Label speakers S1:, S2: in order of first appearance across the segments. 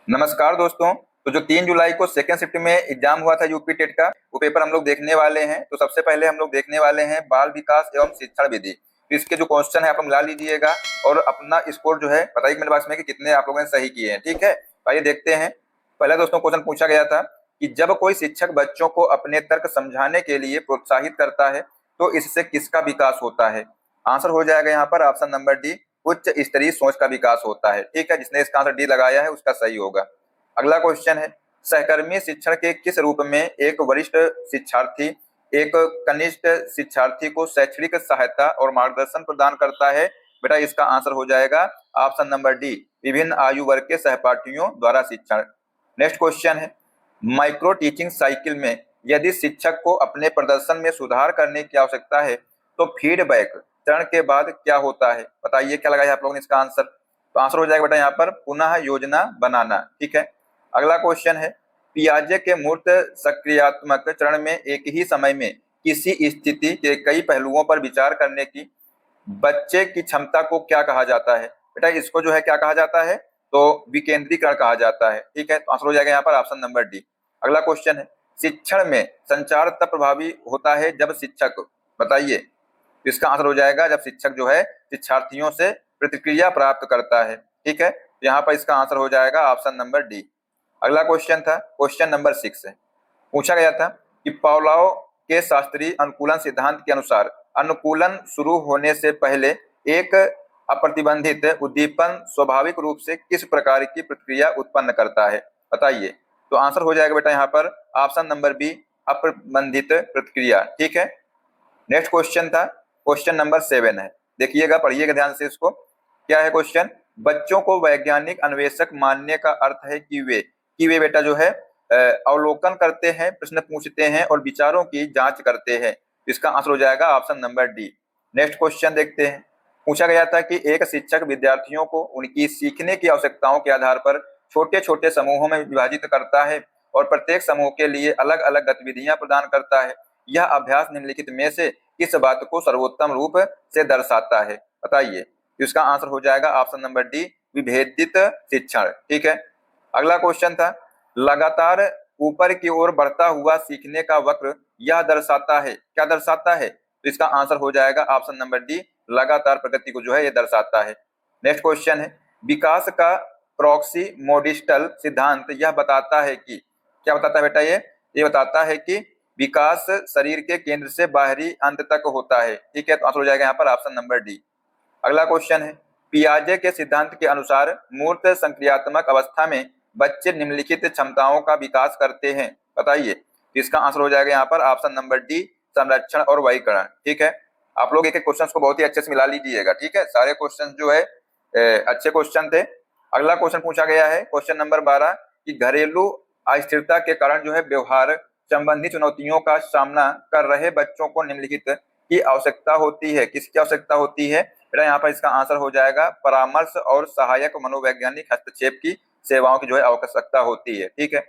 S1: नमस्कार दोस्तों। तो जो 3 जुलाई को सेकेंड शिफ्ट में एग्जाम हुआ था यूपी टेट का, वो पेपर हम लोग देखने वाले हैं। तो सबसे पहले हम लोग देखने वाले हैं बाल विकास एवं शिक्षण विधि। तो इसके जो क्वेश्चन है आप लोग मिला लीजिएगा और अपना स्कोर जो है बताइए कमेंट बॉक्स में कि कितने आप लोगों ने सही किए हैं। ठीक है, आइए देखते हैं। पहला दोस्तों क्वेश्चन पूछा गया था कि जब कोई शिक्षक बच्चों को अपने तर्क समझाने के लिए प्रोत्साहित करता है तो इससे किसका विकास होता है। आंसर हो जाएगा यहाँ पर ऑप्शन नंबर डी, उच्च स्तरीय सोच का विकास होता है। ठीक है, जिसने इसका आंसर डी लगाया है उसका सही होगा। अगला क्वेश्चन है, सहकर्मी शिक्षण के किस रूप में एक वरिष्ठ शिक्षार्थी एक कनिष्ठ शिक्षार्थी को शैक्षणिक सहायता और मार्गदर्शन प्रदान करता है। बेटा इसका आंसर हो जाएगा ऑप्शन नंबर डी, विभिन्न आयु वर्ग के सहपाठियों द्वारा शिक्षण। नेक्स्ट क्वेश्चन है, माइक्रो टीचिंग साइकिल में यदि शिक्षक को अपने प्रदर्शन में सुधार करने की आवश्यकता है तो फीडबैक चरण के बाद क्या होता है। बताइए क्या लगा है आप लोगों ने इसका आंसर। तो आंसर हो जाएगा बेटा यहाँ पर पुनः योजना बनाना। ठीक है, अगला क्वेश्चन है, पियाजे के मूर्त सक्रियात्मक चरण में एक ही समय में किसी स्थिति के कई पहलुओं पर विचार करने की बच्चे की क्षमता को क्या कहा जाता है। बेटा इसको जो है क्या कहा जाता है, तो विकेंद्रीकरण कहा जाता है। ठीक है, तो आंसर हो जाएगा यहाँ पर ऑप्शन नंबर डी। अगला क्वेश्चन है, शिक्षण में संचार तब प्रभावी होता है जब शिक्षक, बताइए इसका आंसर हो जाएगा जब शिक्षक जो है शिक्षार्थियों से प्रतिक्रिया प्राप्त करता है। ठीक है, यहाँ पर इसका आंसर हो जाएगा ऑप्शन नंबर डी। अगला क्वेश्चन था क्वेश्चन नंबर 6 है, पूछा गया था कि पावलोव के शास्त्रीय अनुकूलन सिद्धांत के अनुसार अनुकूलन शुरू होने से पहले एक अप्रतिबंधित उद्दीपन स्वाभाविक रूप से किस प्रकार की प्रतिक्रिया उत्पन्न करता है। बताइए, तो आंसर हो जाएगा बेटा यहाँ पर ऑप्शन नंबर बी, अप्रतिबंधित प्रतिक्रिया। ठीक है, नेक्स्ट क्वेश्चन था क्वेश्चन नंबर 7 है, देखिएगा पढ़िएगा ध्यान से इसको। क्या है क्वेश्चन, बच्चों को वैज्ञानिक अन्वेषक मानने का अर्थ है कि वे बेटा जो है अवलोकन करते हैं, प्रश्न पूछते हैं और विचारों की जांच करते हैं। इसका आंसर हो जाएगा option number D. Next question देखते हैं, पूछा गया था कि एक शिक्षक विद्यार्थियों को उनकी सीखने की आवश्यकताओं के आधार पर छोटे छोटे समूहों में विभाजित करता है और प्रत्येक समूह के लिए अलग अलग गतिविधियां प्रदान करता है। यह अभ्यास निम्नलिखित में से किस बात को सर्वोत्तम रूप से दर्शाता है। बताइए, इसका आंसर हो जाएगा ऑप्शन नंबर डी, विभेदित शिक्षण। ठीक है, अगला क्वेश्चन था, लगातार ऊपर की ओर बढ़ता हुआ सीखने का वक्र यह दर्शाता है, क्या दर्शाता है। तो इसका आंसर हो जाएगा ऑप्शन नंबर डी, लगातार प्रगति को जो है ये दर्शाता है। नेक्स्ट क्वेश्चन है, विकास का प्रॉक्सी मोडिस्टल सिद्धांत यह बताता है कि, क्या बताता है बेटा ये बताता है कि विकास शरीर के केंद्र से बाहरी अंत तक होता है। ठीक है, तो आंसर हो जाएगा यहाँ पर ऑप्शन नंबर डी। अगला क्वेश्चन है, पियाजे के सिद्धांत के अनुसार मूर्त संक्रियात्मक अवस्था में बच्चे निम्नलिखित क्षमताओं का विकास करते हैं। बताइए, इसका आंसर हो जाएगा यहाँ पर ऑप्शन नंबर डी, संरक्षण और वैकरण। ठीक है, आप लोग एक एक क्वेश्चन को बहुत ही अच्छे से मिला लीजिएगा। ठीक है, सारे क्वेश्चन जो है अच्छे क्वेश्चन थे। अगला क्वेश्चन पूछा गया है क्वेश्चन नंबर 12 कि घरेलू अस्थिरता के कारण जो है व्यवहार संबंधी चुनौतियों का सामना कर रहे बच्चों को निम्नलिखित की आवश्यकता होती है, किसकी आवश्यकता होती है। बेटा यहाँ पर इसका आंसर हो जाएगा परामर्श और सहायक मनोवैज्ञानिक हस्तक्षेप की सेवाओं की जो है आवश्यकता होती है। ठीक है,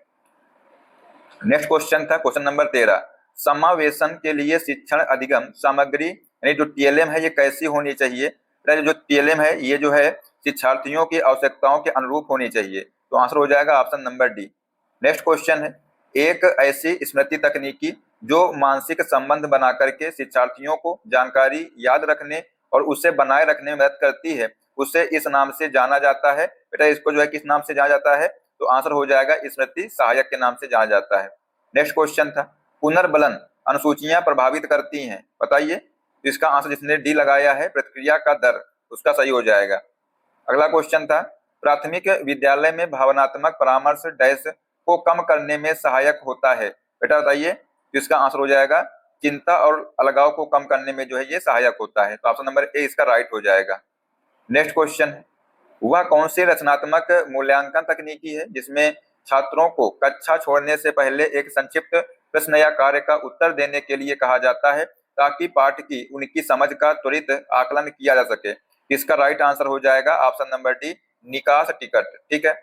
S1: नेक्स्ट क्वेश्चन था क्वेश्चन नंबर 13, समावेशन के लिए शिक्षण अधिगम सामग्री यानी जो टीएलएम है ये कैसी होनी चाहिए। जो टीएलएम है ये जो है शिक्षार्थियों की आवश्यकताओं के अनुरूप होनी चाहिए। तो आंसर हो जाएगा option number D. Next question है, एक ऐसी स्मृति तकनीकी जो मानसिक संबंध बना करके शिक्षार्थियों को जानकारी याद रखने और उसे बनाए रखने में मदद करती है, उसे इस नाम से जाना जाता है। बेटा इसको जो है किस नाम से जाना जाता है, तो आंसर हो जाएगा स्मृति सहायक के नाम से जाना जाता है। नेक्स्ट क्वेश्चन था, पुनर्बलन अनुसूचियां प्रभावित करती हैं। बताइए, इसका आंसर जिसने डी लगाया है प्रतिक्रिया का दर, उसका सही हो जाएगा। अगला क्वेश्चन था, प्राथमिक विद्यालय में भावनात्मक परामर्श डैश को कम करने में सहायक होता है। बेटा बताइए, इसका आंसर हो जाएगा चिंता और अलगाव को कम करने में जो है ये सहायक होता है। तो ऑप्शन नंबर ए इसका राइट हो जाएगा। नेक्स्ट क्वेश्चन है, वह कौन सी रचनात्मक मूल्यांकन तकनीकी है जिसमें छात्रों को कक्षा छोड़ने से पहले एक संक्षिप्त प्रश्न या कार्य का उत्तर देने के लिए कहा जाता है ताकि पाठ की उनकी समझ का त्वरित आकलन किया जा सके। इसका राइट आंसर हो जाएगा ऑप्शन नंबर डी, निकास टिकट। ठीक है,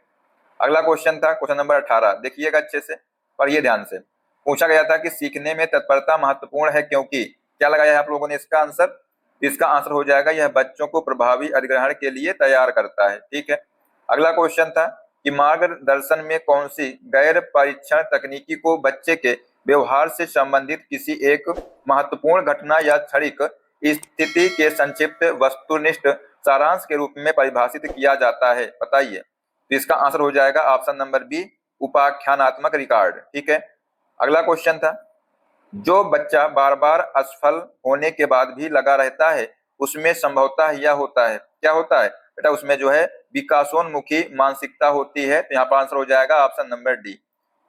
S1: अगला क्वेश्चन था क्वेश्चन नंबर 18, देखिएगा अच्छे से, पढ़िए ध्यान से। पूछा गया था कि सीखने में तत्परता महत्वपूर्ण है क्योंकि, क्या लगाया है आप लोगों ने इसका आंसर। इसका आंसर हो जाएगा यह बच्चों को प्रभावी अधिग्रहण के लिए तैयार करता है। ठीक है, अगला क्वेश्चन था कि मार्गदर्शन में कौन सी गैर परीक्षण तकनीकी को बच्चे के व्यवहार से संबंधित किसी एक महत्वपूर्ण घटना या क्षणिक स्थिति के संक्षिप्त वस्तुनिष्ठ सारांश के रूप में परिभाषित किया जाता है? बताइए। तो इसका आंसर हो जाएगा ऑप्शन नंबर बी, उपाख्यानात्मक रिकॉर्ड। ठीक है। अगला क्वेश्चन था, जो बच्चा बार बार असफल होने के बाद भी लगा रहता है उसमें संभवतः यह होता है, क्या होता है बेटा? उसमें जो है विकासोन्मुखी मानसिकता होती है। तो यहाँ पर आंसर हो जाएगा option number D.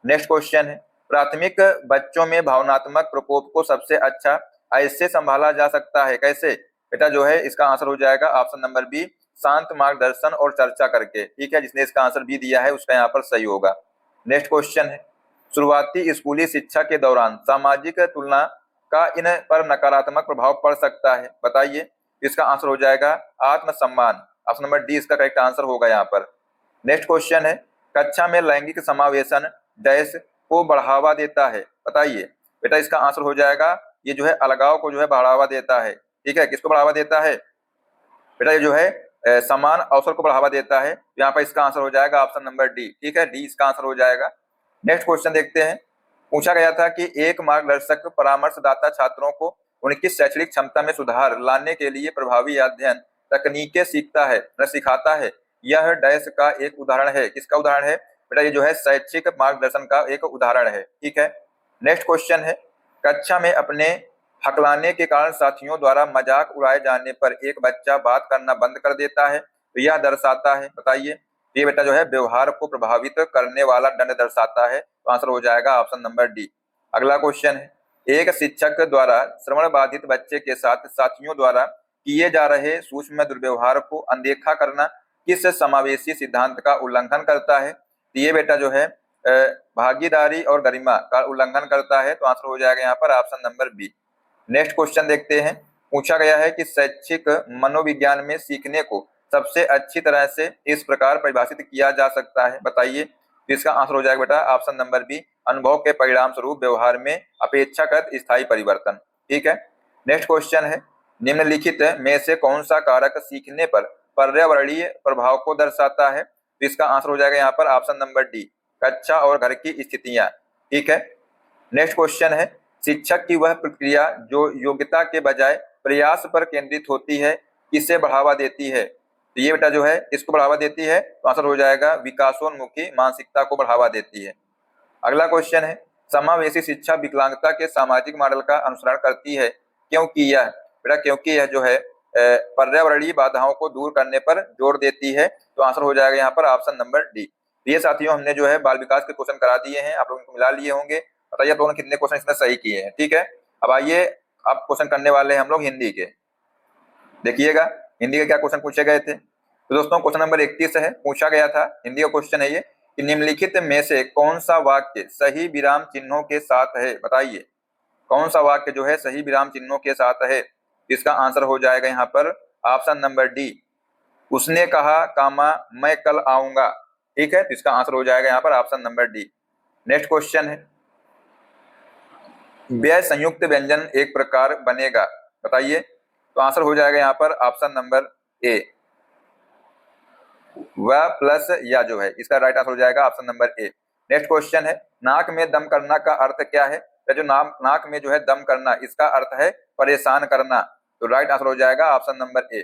S1: Next question है, प्राथमिक बच्चों में भावनात्मक प्रकोप को सबसे अच्छा ऐसे संभाला जा सकता है, कैसे बेटा? जो है इसका आंसर हो जाएगा ऑप्शन नंबर बी, शांत मार्गदर्शन और चर्चा करके। ठीक है, जिसने इसका आंसर बी दिया है उसका यहाँ पर सही होगा। नेक्स्ट क्वेश्चन है, शुरुआती स्कूली शिक्षा के दौरान सामाजिक तुलना का इन पर नकारात्मक प्रभाव पड़ सकता है, बताइए। इसका आंसर हो जाएगा आत्मसम्मान। ऑप्शन नंबर डी इसका करेक्ट आंसर होगा यहाँ पर। नेक्स्ट क्वेश्चन है, कक्षा में लैंगिक समावेशन डैश को बढ़ावा देता है, बताइए बेटा। इसका आंसर हो जाएगा ये जो है अलगाव को जो है बढ़ावा देता है। ठीक है, किसको बढ़ावा देता है बेटा? ये जो है समान अवसर को बढ़ावा देता है। यहाँ पर इसका आंसर हो जाएगा ऑप्शन नंबर डी। ठीक है, डी इसका आंसर हो जाएगा। नेक्स्ट क्वेश्चन देखते हैं, पूछा गया था कि एक मार्गदर्शक परामर्शदाता छात्रों को उनकी शैक्षणिक क्षमता में सुधार लाने के लिए प्रभावी अध्ययन तकनीकें सीखता है न सिखाता है, यह डैश का एक उदाहरण है। किसका उदाहरण है बेटा? ये जो है शैक्षिक मार्गदर्शन का एक उदाहरण है। ठीक है। नेक्स्ट क्वेश्चन है, कक्षा में अपने हकलाने के कारण साथियों द्वारा मजाक उड़ाए जाने पर एक बच्चा बात करना बंद कर देता है, तो यह दर्शाता है, बताइए। ये बेटा जो है व्यवहार को प्रभावित करने वाला दंड दर्शाता है। तो आंसर हो जाएगा ऑप्शन नंबर डी। अगला क्वेश्चन है, एक शिक्षक द्वारा श्रवण बाधित बच्चे के साथ साथियों द्वारा किए जा रहे सूक्ष्म दुर्व्यवहार को अनदेखा करना किस समावेशी सिद्धांत का उल्लंघन करता है? तो ये बेटा जो है भागीदारी और गरिमा का उल्लंघन करता है। तो आंसर हो जाएगा यहाँ पर option number B. Next question देखते हैं, पूछा गया है कि शैक्षिक मनोविज्ञान में सीखने को सबसे अच्छी तरह से इस प्रकार परिभाषित किया जा सकता है, बताइए। तो इसका आंसर हो जाएगा बेटा ऑप्शन नंबर बी, अनुभव के परिणाम स्वरूप व्यवहार में अपेक्षाकृत स्थायी परिवर्तन। ठीक है। नेक्स्ट क्वेश्चन है, निम्नलिखित में से कौन सा कारक सीखने पर पर्यावरणीय प्रभाव को दर्शाता है? तो इसका आंसर हो जाएगा यहाँ पर ऑप्शन नंबर डी, कक्षा और घर की स्थितियां। ठीक है। नेक्स्ट क्वेश्चन है, शिक्षक की वह प्रक्रिया जो योग्यता के बजाय प्रयास पर केंद्रित होती है किसे बढ़ावा देती है? तो ये बेटा जो है इसको बढ़ावा देती है। तो आंसर हो जाएगा विकासोन्मुखी मानसिकता को बढ़ावा देती है। अगला क्वेश्चन है, समावेशी शिक्षा विकलांगता के सामाजिक मॉडल का अनुसरण करती है, क्योंकि यह बेटा क्योंकि यह जो है पर्यावरणीय बाधाओं को दूर करने पर जोर देती है। तो आंसर हो जाएगा यहाँ पर ऑप्शन नंबर डी। ये साथियों हमने जो है बाल विकास के क्वेश्चन करा दिए हैं, आप लोगों को मिला लिए होंगे। बताइए आप लोगों ने कितने क्वेश्चन इसमें सही किए हैं। ठीक है, अब आइए अब क्वेश्चन करने वाले हैं हम लोग हिंदी के। देखिएगा हिंदी के क्या क्वेश्चन पूछे गए थे। तो दोस्तों क्वेश्चन नंबर 31 है, पूछा गया था हिंदी का क्वेश्चन है ये कि निम्नलिखित में से कौन सा वाक्य सही विराम चिन्हों के साथ है, बताइए। कौन सा वाक्य जो है सही विराम चिन्हों के साथ है? इसका आंसर हो जाएगा यहाँ पर ऑप्शन नंबर डी, उसने कहा कामा मैं कल आऊंगा। ठीक है, तो इसका आंसर हो जाएगा यहाँ पर option number D. Next question है, व्यय संयुक्त व्यंजन एक प्रकार बनेगा, बताइए। तो आंसर हो जाएगा यहाँ पर ऑप्शन नंबर ए, व प्लस या जो है इसका राइट आंसर हो जाएगा option number A. Next question है, नाक में दम करना का अर्थ क्या है? जो नाक में जो है दम करना इसका अर्थ है परेशान करना। तो राइट आंसर हो जाएगा ऑप्शन नंबर ए।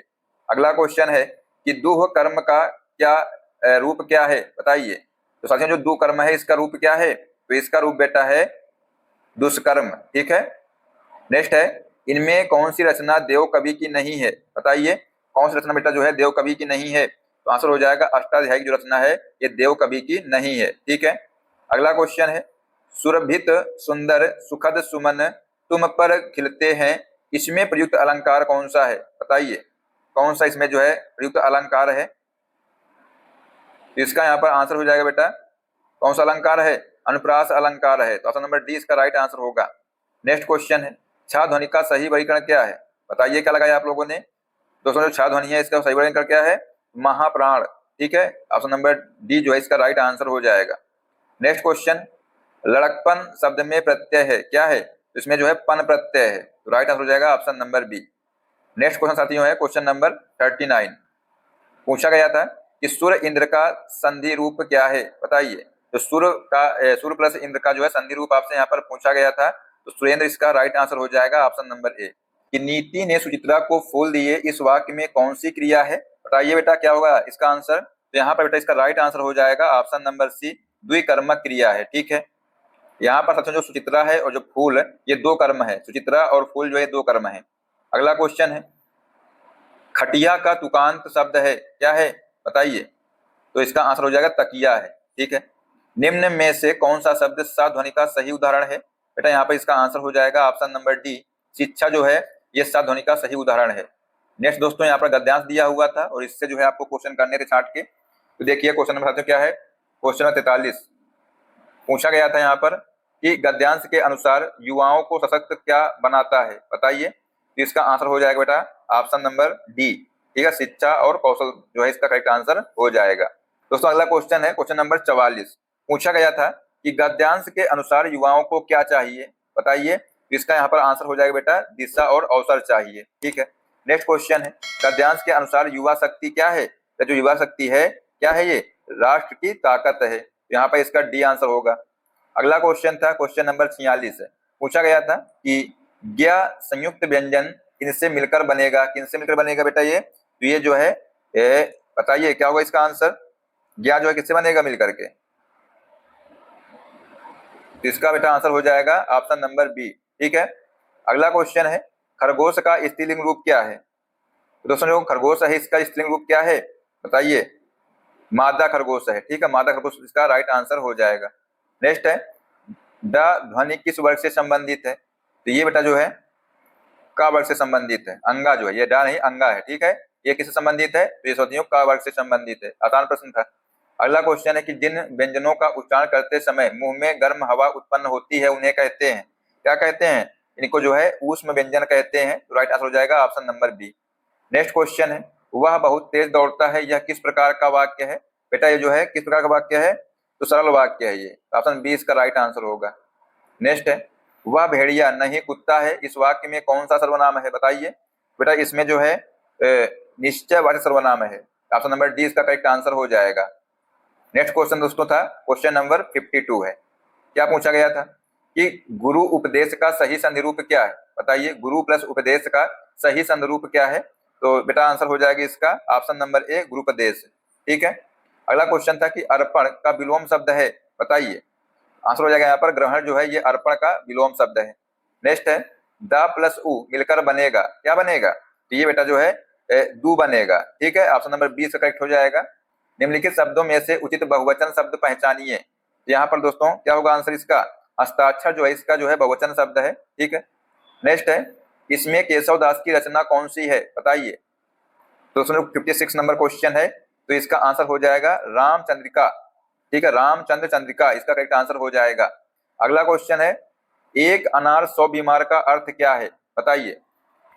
S1: अगला क्वेश्चन है कि दुह कर्म का क्या रूप क्या है, बताइए। तो साथियों जो दुह कर्म है इसका रूप क्या है? तो इसका रूप बेटा है दुष्कर्म। ठीक है। नेक्स्ट है, इनमें कौन सी रचना देव कवि की नहीं है, बताइए। कौन सी रचना बेटा जो है देव कवि की नहीं है? तो आंसर हो जाएगा अष्टाध्यायी जो रचना है ये देव कवि की नहीं है। ठीक है। अगला क्वेश्चन है, सुरभित सुंदर सुखद सुमन तुम पर खिलते हैं, इसमें प्रयुक्त अलंकार कौन सा है, बताइए। कौन सा इसमें जो है प्रयुक्त अलंकार है? इसका यहाँ पर आंसर हो जाएगा बेटा कौन सा अलंकार है? अनुप्रास अलंकार है। तो ऑप्शन नंबर डी इसका राइट आंसर होगा। नेक्स्ट क्वेश्चन है, छा ध्वनि का सही वर्गीकरण क्या है, बताइए। क्या लगाया आप लोगों ने? दोस्तों जो छा ध्वनि है इसका सही वर्गीकरण क्या है? महाप्राण। ठीक है, ऑप्शन नंबर डी जो है इसका राइट आंसर हो जाएगा। नेक्स्ट क्वेश्चन, लड़कपन शब्द में प्रत्यय है क्या है? तो इसमें जो है पन प्रत्यय है। तो राइट आंसर हो जाएगा option number B. Next question साथियों है क्वेश्चन नंबर 39, पूछा गया था कि सूर्य इंद्र का संधि रूप क्या है, बताइए। तो सूर्य प्लस इंद्र का जो है संधि रूप आपसे यहाँ पर पूछा गया था, तो सुरेंद्र इसका राइट आंसर हो जाएगा ऑप्शन नंबर ए। कि नीति ने सुचित्रा को फूल दिए, इस वाक्य में कौन सी क्रिया है, बताइए बेटा क्या होगा इसका आंसर। तो यहाँ पर बेटा इसका राइट आंसर हो जाएगा ऑप्शन नंबर सी, द्विकर्मक क्रिया है। ठीक है, यहाँ पर सबसे जो सुचित्रा है और जो फूल है ये दो कर्म है, सुचित्रा और फूल जो है दो कर्म है। अगला क्वेश्चन है, खटिया का तुकांत शब्द है, क्या है बताइए। तो इसका आंसर हो जाएगा तकिया है। ठीक है, निम्न में से कौन सा शब्द सा ध्वनि का सही उदाहरण है, बेटा यहाँ पर इसका आंसर हो जाएगा ऑप्शन नंबर डी, शिक्षा जो है ये सा ध्वनि का सही उदाहरण है। नेक्स्ट दोस्तों यहाँ पर गद्यांश दिया हुआ था और इससे जो है आपको क्वेश्चन करने थे छाट के। तो देखिए क्वेश्चन नंबर क्या है, क्वेश्चन नंबर 43 पूछा गया था यहाँ पर कि गद्यांश के अनुसार युवाओं को सशक्त क्या बनाता है, बताइए। तो इसका आंसर हो जाएगा बेटा ऑप्शन नंबर डी, ठीक है, शिक्षा और कौशल जो है इसका करेक्ट आंसर हो जाएगा। दोस्तों अगला क्वेश्चन है क्वेश्चन नंबर 44, पूछा गया था कि गद्यांश के अनुसार युवाओं को क्या चाहिए, बताइए। तो इसका यहाँ पर आंसर हो जाएगा बेटा दिशा और अवसर चाहिए। ठीक है, नेक्स्ट क्वेश्चन है, गद्यांश के अनुसार युवा शक्ति क्या है, तो जो युवा शक्ति है क्या है, ये राष्ट्र की ताकत है। यहाँ पर इसका डी आंसर होगा। अगला क्वेश्चन था क्वेश्चन नंबर 46, पूछा गया था कि ज्ञ संयुक्त व्यंजन किनसे मिलकर बनेगा, किनसे मिलकर बनेगा बेटा ये। तो ये जो है बताइए क्या होगा इसका आंसर, ज्ञ जो है किससे बनेगा मिलकर के। तो इसका बेटा आंसर हो जाएगा ऑप्शन नंबर बी। ठीक है, अगला क्वेश्चन है, खरगोश का स्त्रीलिंग रूप क्या है। तो दोस्तों जो खरगोश है इसका स्त्रीलिंग रूप क्या है, बताइए। मादा खरगोश है। ठीक है, मादा खरगोश इसका राइट आंसर हो जाएगा। नेक्स्ट है, ड ध्वनि किस वर्ग से संबंधित है। तो ये बेटा जो है का वर्ग से संबंधित है, अंगा जो है, ये डा नहीं अंगा है। ठीक है, ये किससे संबंधित है, तो ये सोचिए का वर्ग से संबंधित है। आसान प्रश्न था। अगला क्वेश्चन है कि जिन व्यंजनों का उच्चारण करते समय मुंह में गर्म हवा उत्पन्न होती है उन्हें कहते हैं, क्या कहते हैं, इनको जो है ऊष्म व्यंजन कहते हैं। तो राइट आंसर हो जाएगा option number B. Next question है, वह बहुत तेज दौड़ता है, यह किस प्रकार का वाक्य है, बेटा ये जो है किस प्रकार का वाक्य है, तो सरल वाक्य है ये, ऑप्शन बी इसका राइट आंसर होगा। नेक्स्ट है, वह भेड़िया नहीं कुत्ता है, इस वाक्य में कौन सा सर्वनाम है, बताइए। बेटा इसमें जो है निश्चयवाचक सर्वनाम है, ऑप्शन नंबर डी इसका करेक्ट आंसर हो जाएगा। नेक्स्ट क्वेश्चन दोस्तों था क्वेश्चन नंबर 52 है, क्या पूछा गया था कि गुरु उपदेश का सही संधि रूप क्या है, बताइए। गुरु प्लस उपदेश का सही संधि रूप क्या है, तो बेटा आंसर हो जाएगा इसका ऑप्शन नंबर ए, गुरुपदेश। ठीक है, अगला क्वेश्चन था कि अर्पण का विलोम शब्द है, बताइए। आंसर हो जाएगा यहाँ पर ग्रहण जो है ये अर्पण का विलोम शब्द है। नेक्स्ट है, द प्लस उ मिलकर बनेगा, क्या बनेगा, तो ये बेटा जो है दू बनेगा। ठीक है, ऑप्शन नंबर बी से करेक्ट हो जाएगा। निम्नलिखित शब्दों में से उचित बहुवचन शब्द पहचानिए। यहाँ पर दोस्तों क्या होगा आंसर इसका, हस्ताक्षर जो है इसका जो है बहुवचन शब्द है। ठीक है, नेक्स्ट है, इसमें केशव दास की रचना कौन सी है, बताइए। दोस्तों 56 नंबर क्वेश्चन है, तो इसका आंसर हो जाएगा रामचंद्रिका। ठीक है, रामचंद्र चंद्रिका इसका करेक्ट आंसर हो जाएगा। अगला क्वेश्चन है, एक अनार 100 बीमार का अर्थ क्या है, बताइए।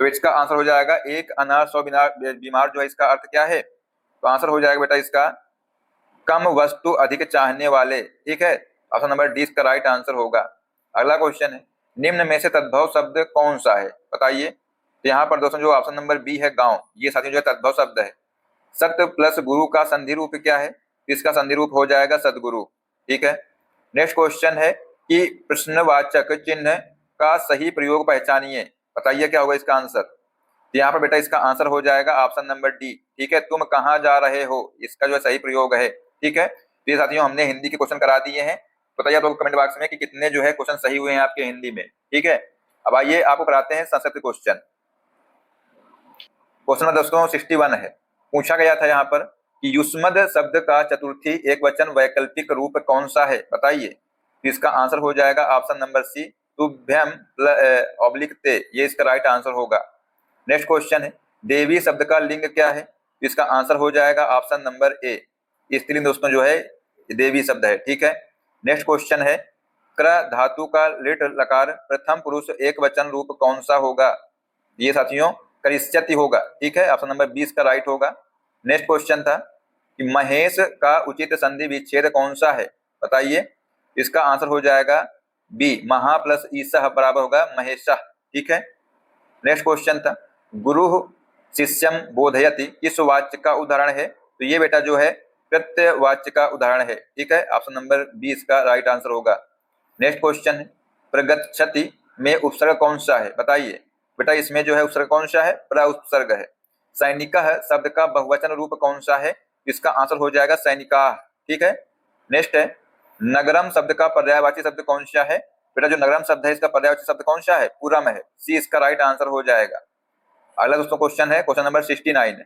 S1: तो इसका आंसर हो जाएगा एक अनार 100 बीमार जो है इसका अर्थ क्या है, तो आंसर हो जाएगा बेटा इसका कम वस्तु अधिक चाहने वाले। ठीक है, ऑप्शन नंबर डी इसका राइट आंसर होगा। अगला क्वेश्चन है, निम्न में से तद्भव शब्द कौन सा है, बताइए। तो यहाँ पर दोस्तों जो ऑप्शन नंबर बी है गांव, ये साथियों जो है तद्भव शब्द है। सत्य प्लस गुरु का संधि रूप क्या है, इसका संधि रूप हो जाएगा सदगुरु। ठीक है, नेक्स्ट क्वेश्चन है कि प्रश्नवाचक चिन्ह का सही प्रयोग पहचानिए, बताइए क्या होगा इसका आंसर। तो यहाँ पर बेटा इसका आंसर हो जाएगा ऑप्शन नंबर डी। ठीक है, तुम कहाँ जा रहे हो, इसका जो सही प्रयोग है। ठीक है, तो ये साथियों हमने हिंदी के क्वेश्चन करा दिए हैं। बताइए आप लोग कमेंट बॉक्स में कि कितने जो है क्वेश्चन सही हुए हैं आपके हिंदी में। ठीक है, अब आइए आपको कराते हैं संस्कृत क्वेश्चन। क्वेश्चन दोस्तों 61 है, पूछा गया था यहाँ पर कि युष्मद शब्द का चतुर्थी एक वचन वैकल्पिक रूप कौन सा है, बताइए। तो इसका आंसर हो जाएगा ऑप्शन नंबर सी, तुभ्यम ऑब्लिक ते, ये इसका राइट आंसर होगा। नेक्स्ट क्वेश्चन है, देवी शब्द का लिंग क्या है, तो इसका आंसर हो जाएगा ऑप्शन नंबर ए, स्त्रीलिंग दोस्तों जो है देवी शब्द है। ठीक है, नेक्स्ट क्वेश्चन है, क्र धातु का लिट लकार प्रथम पुरुष एक वचन रूप कौन सा होगा, ये साथियों करिष्यति होगा। ठीक है, ऑप्शन नंबर 20 का राइट होगा। नेक्स्ट क्वेश्चन था कि महेश का उचित संधि विच्छेद कौन सा है, बताइए। इसका आंसर हो जाएगा बी, महा प्लस ईसह बराबर होगा महेशः। ठीक है, नेक्स्ट क्वेश्चन था गुरु शिष्यम बोधयति किस वाक्य का उदाहरण है, तो ये बेटा जो है प्रत्ययवाच्य का उदाहरण है। ठीक है, ऑप्शन नंबर 20 का राइट आंसर होगा। नेक्स्ट क्वेश्चन है, प्रगच्छति में उपसर्ग कौन सा है, बताइए। बेटा इसमें जो है उपसर्ग कौन सा है, प्रउपसर्ग है। सैनिकः शब्द का बहुवचन रूप कौन सा है, इसका आंसर हो जाएगा सैनिकाः। ठीक है, नेक्स्ट है, नगरम शब्द का पर्यायवाची शब्द कौन सा है। बेटा जो नगरम शब्द है इसका पर्यायवाची शब्द कौन सा है, पूरम है। सी इसका राइट आंसर हो जाएगा। अगला दोस्तों क्वेश्चन है, क्वेश्चन नंबर 69।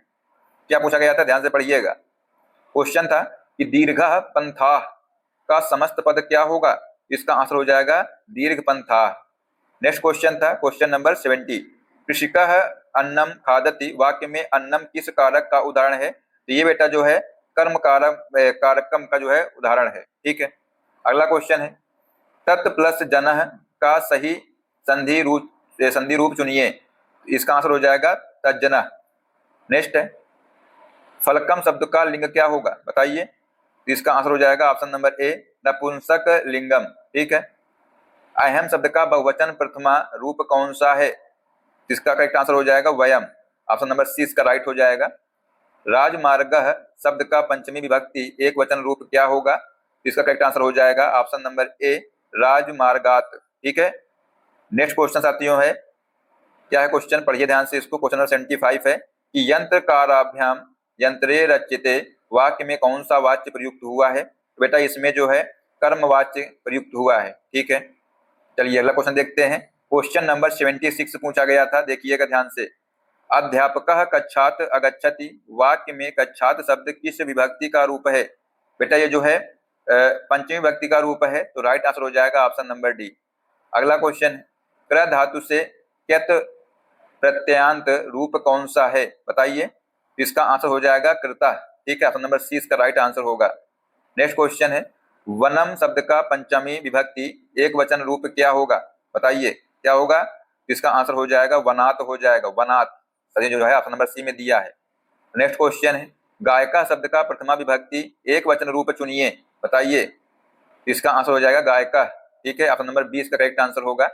S1: क्या पूछा गया था, ध्यान से पढ़िएगा। क्वेश्चन था कि दीर्घः पंथाः का समस्त पद क्या होगा, इसका आंसर हो जाएगा दीर्घ पंथाः। नेक्स्ट क्वेश्चन था क्वेश्चन नंबर 70। कृषिकः अन्नम खादति वाक्य में अन्नम किस कारक का उदाहरण है, तो ये बेटा जो है कर्म कारकम का जो है उदाहरण है। ठीक है, अगला क्वेश्चन है, तत् प्लस जनः का सही संधि रूप चुनिए, इसका आंसर हो जाएगा तज्जनः। नेक्स्ट है, फलकम शब्द का लिंग क्या होगा, बताइए। इसका आंसर हो जाएगा ऑप्शन नंबर ए नपुंसक लिंगम। ठीक है, अहम शब्द का बहुवचन प्रथमा रूप कौन सा है, इसका करेक्ट आंसर हो जाएगा वयम। ऑप्शन नंबर सी इसका राइट हो जाएगा। राजमार्गः शब्द का पंचमी विभक्ति एक वचन रूप क्या होगा, इसका करेक्ट आंसर हो जाएगा ऑप्शन नंबर ए राजमार्गात। ठीक है, नेक्स्ट क्वेश्चन साथियों है, क्या है क्वेश्चन, पढ़िए ध्यान से इसको। क्वेश्चन नंबर 75 है कि यंत्रकाराभ्याम यंत्रे रच्यते वाक्य में कौन सा वाच्य प्रयुक्त हुआ है, बेटा इसमें जो है कर्म वाच्य प्रयुक्त हुआ है। ठीक है, चलिए अगला क्वेश्चन देखते हैं। क्वेश्चन नंबर 76 पूछा गया था, देखिएगा ध्यान से। अध्यापकः कक्षात अगच्छति वाक्य में कक्षात शब्द किस विभक्ति का रूप है, बेटा ये जो है पंचमी विभक्ति का रूप है, तो राइट आंसर हो जाएगा ऑप्शन नंबर डी। अगला क्वेश्चन, क्र धातु से क्यत प्रत्ययांत रूप कौन सा है, बताइए। इसका आंसर हो जाएगा कृता। ठीक है, ऑप्शन नंबर सी इसका राइट आंसर होगा। नेक्स्ट क्वेश्चन है, वनम शब्द का पंचमी विभक्ति एक वचन रूप क्या होगा, बताइए क्या होगा। इसका आंसर हो जाएगा वनात हो जाएगा, वनात सही जो है ऑप्शन नंबर सी में दिया है। नेक्स्ट क्वेश्चन है, गायका शब्द का प्रथमा विभक्ति एक वचन रूप चुनिए, बताइए। इसका आंसर हो जाएगा गायका। ठीक है, ऑप्शन नंबर 20 का करेक्ट आंसर होगा।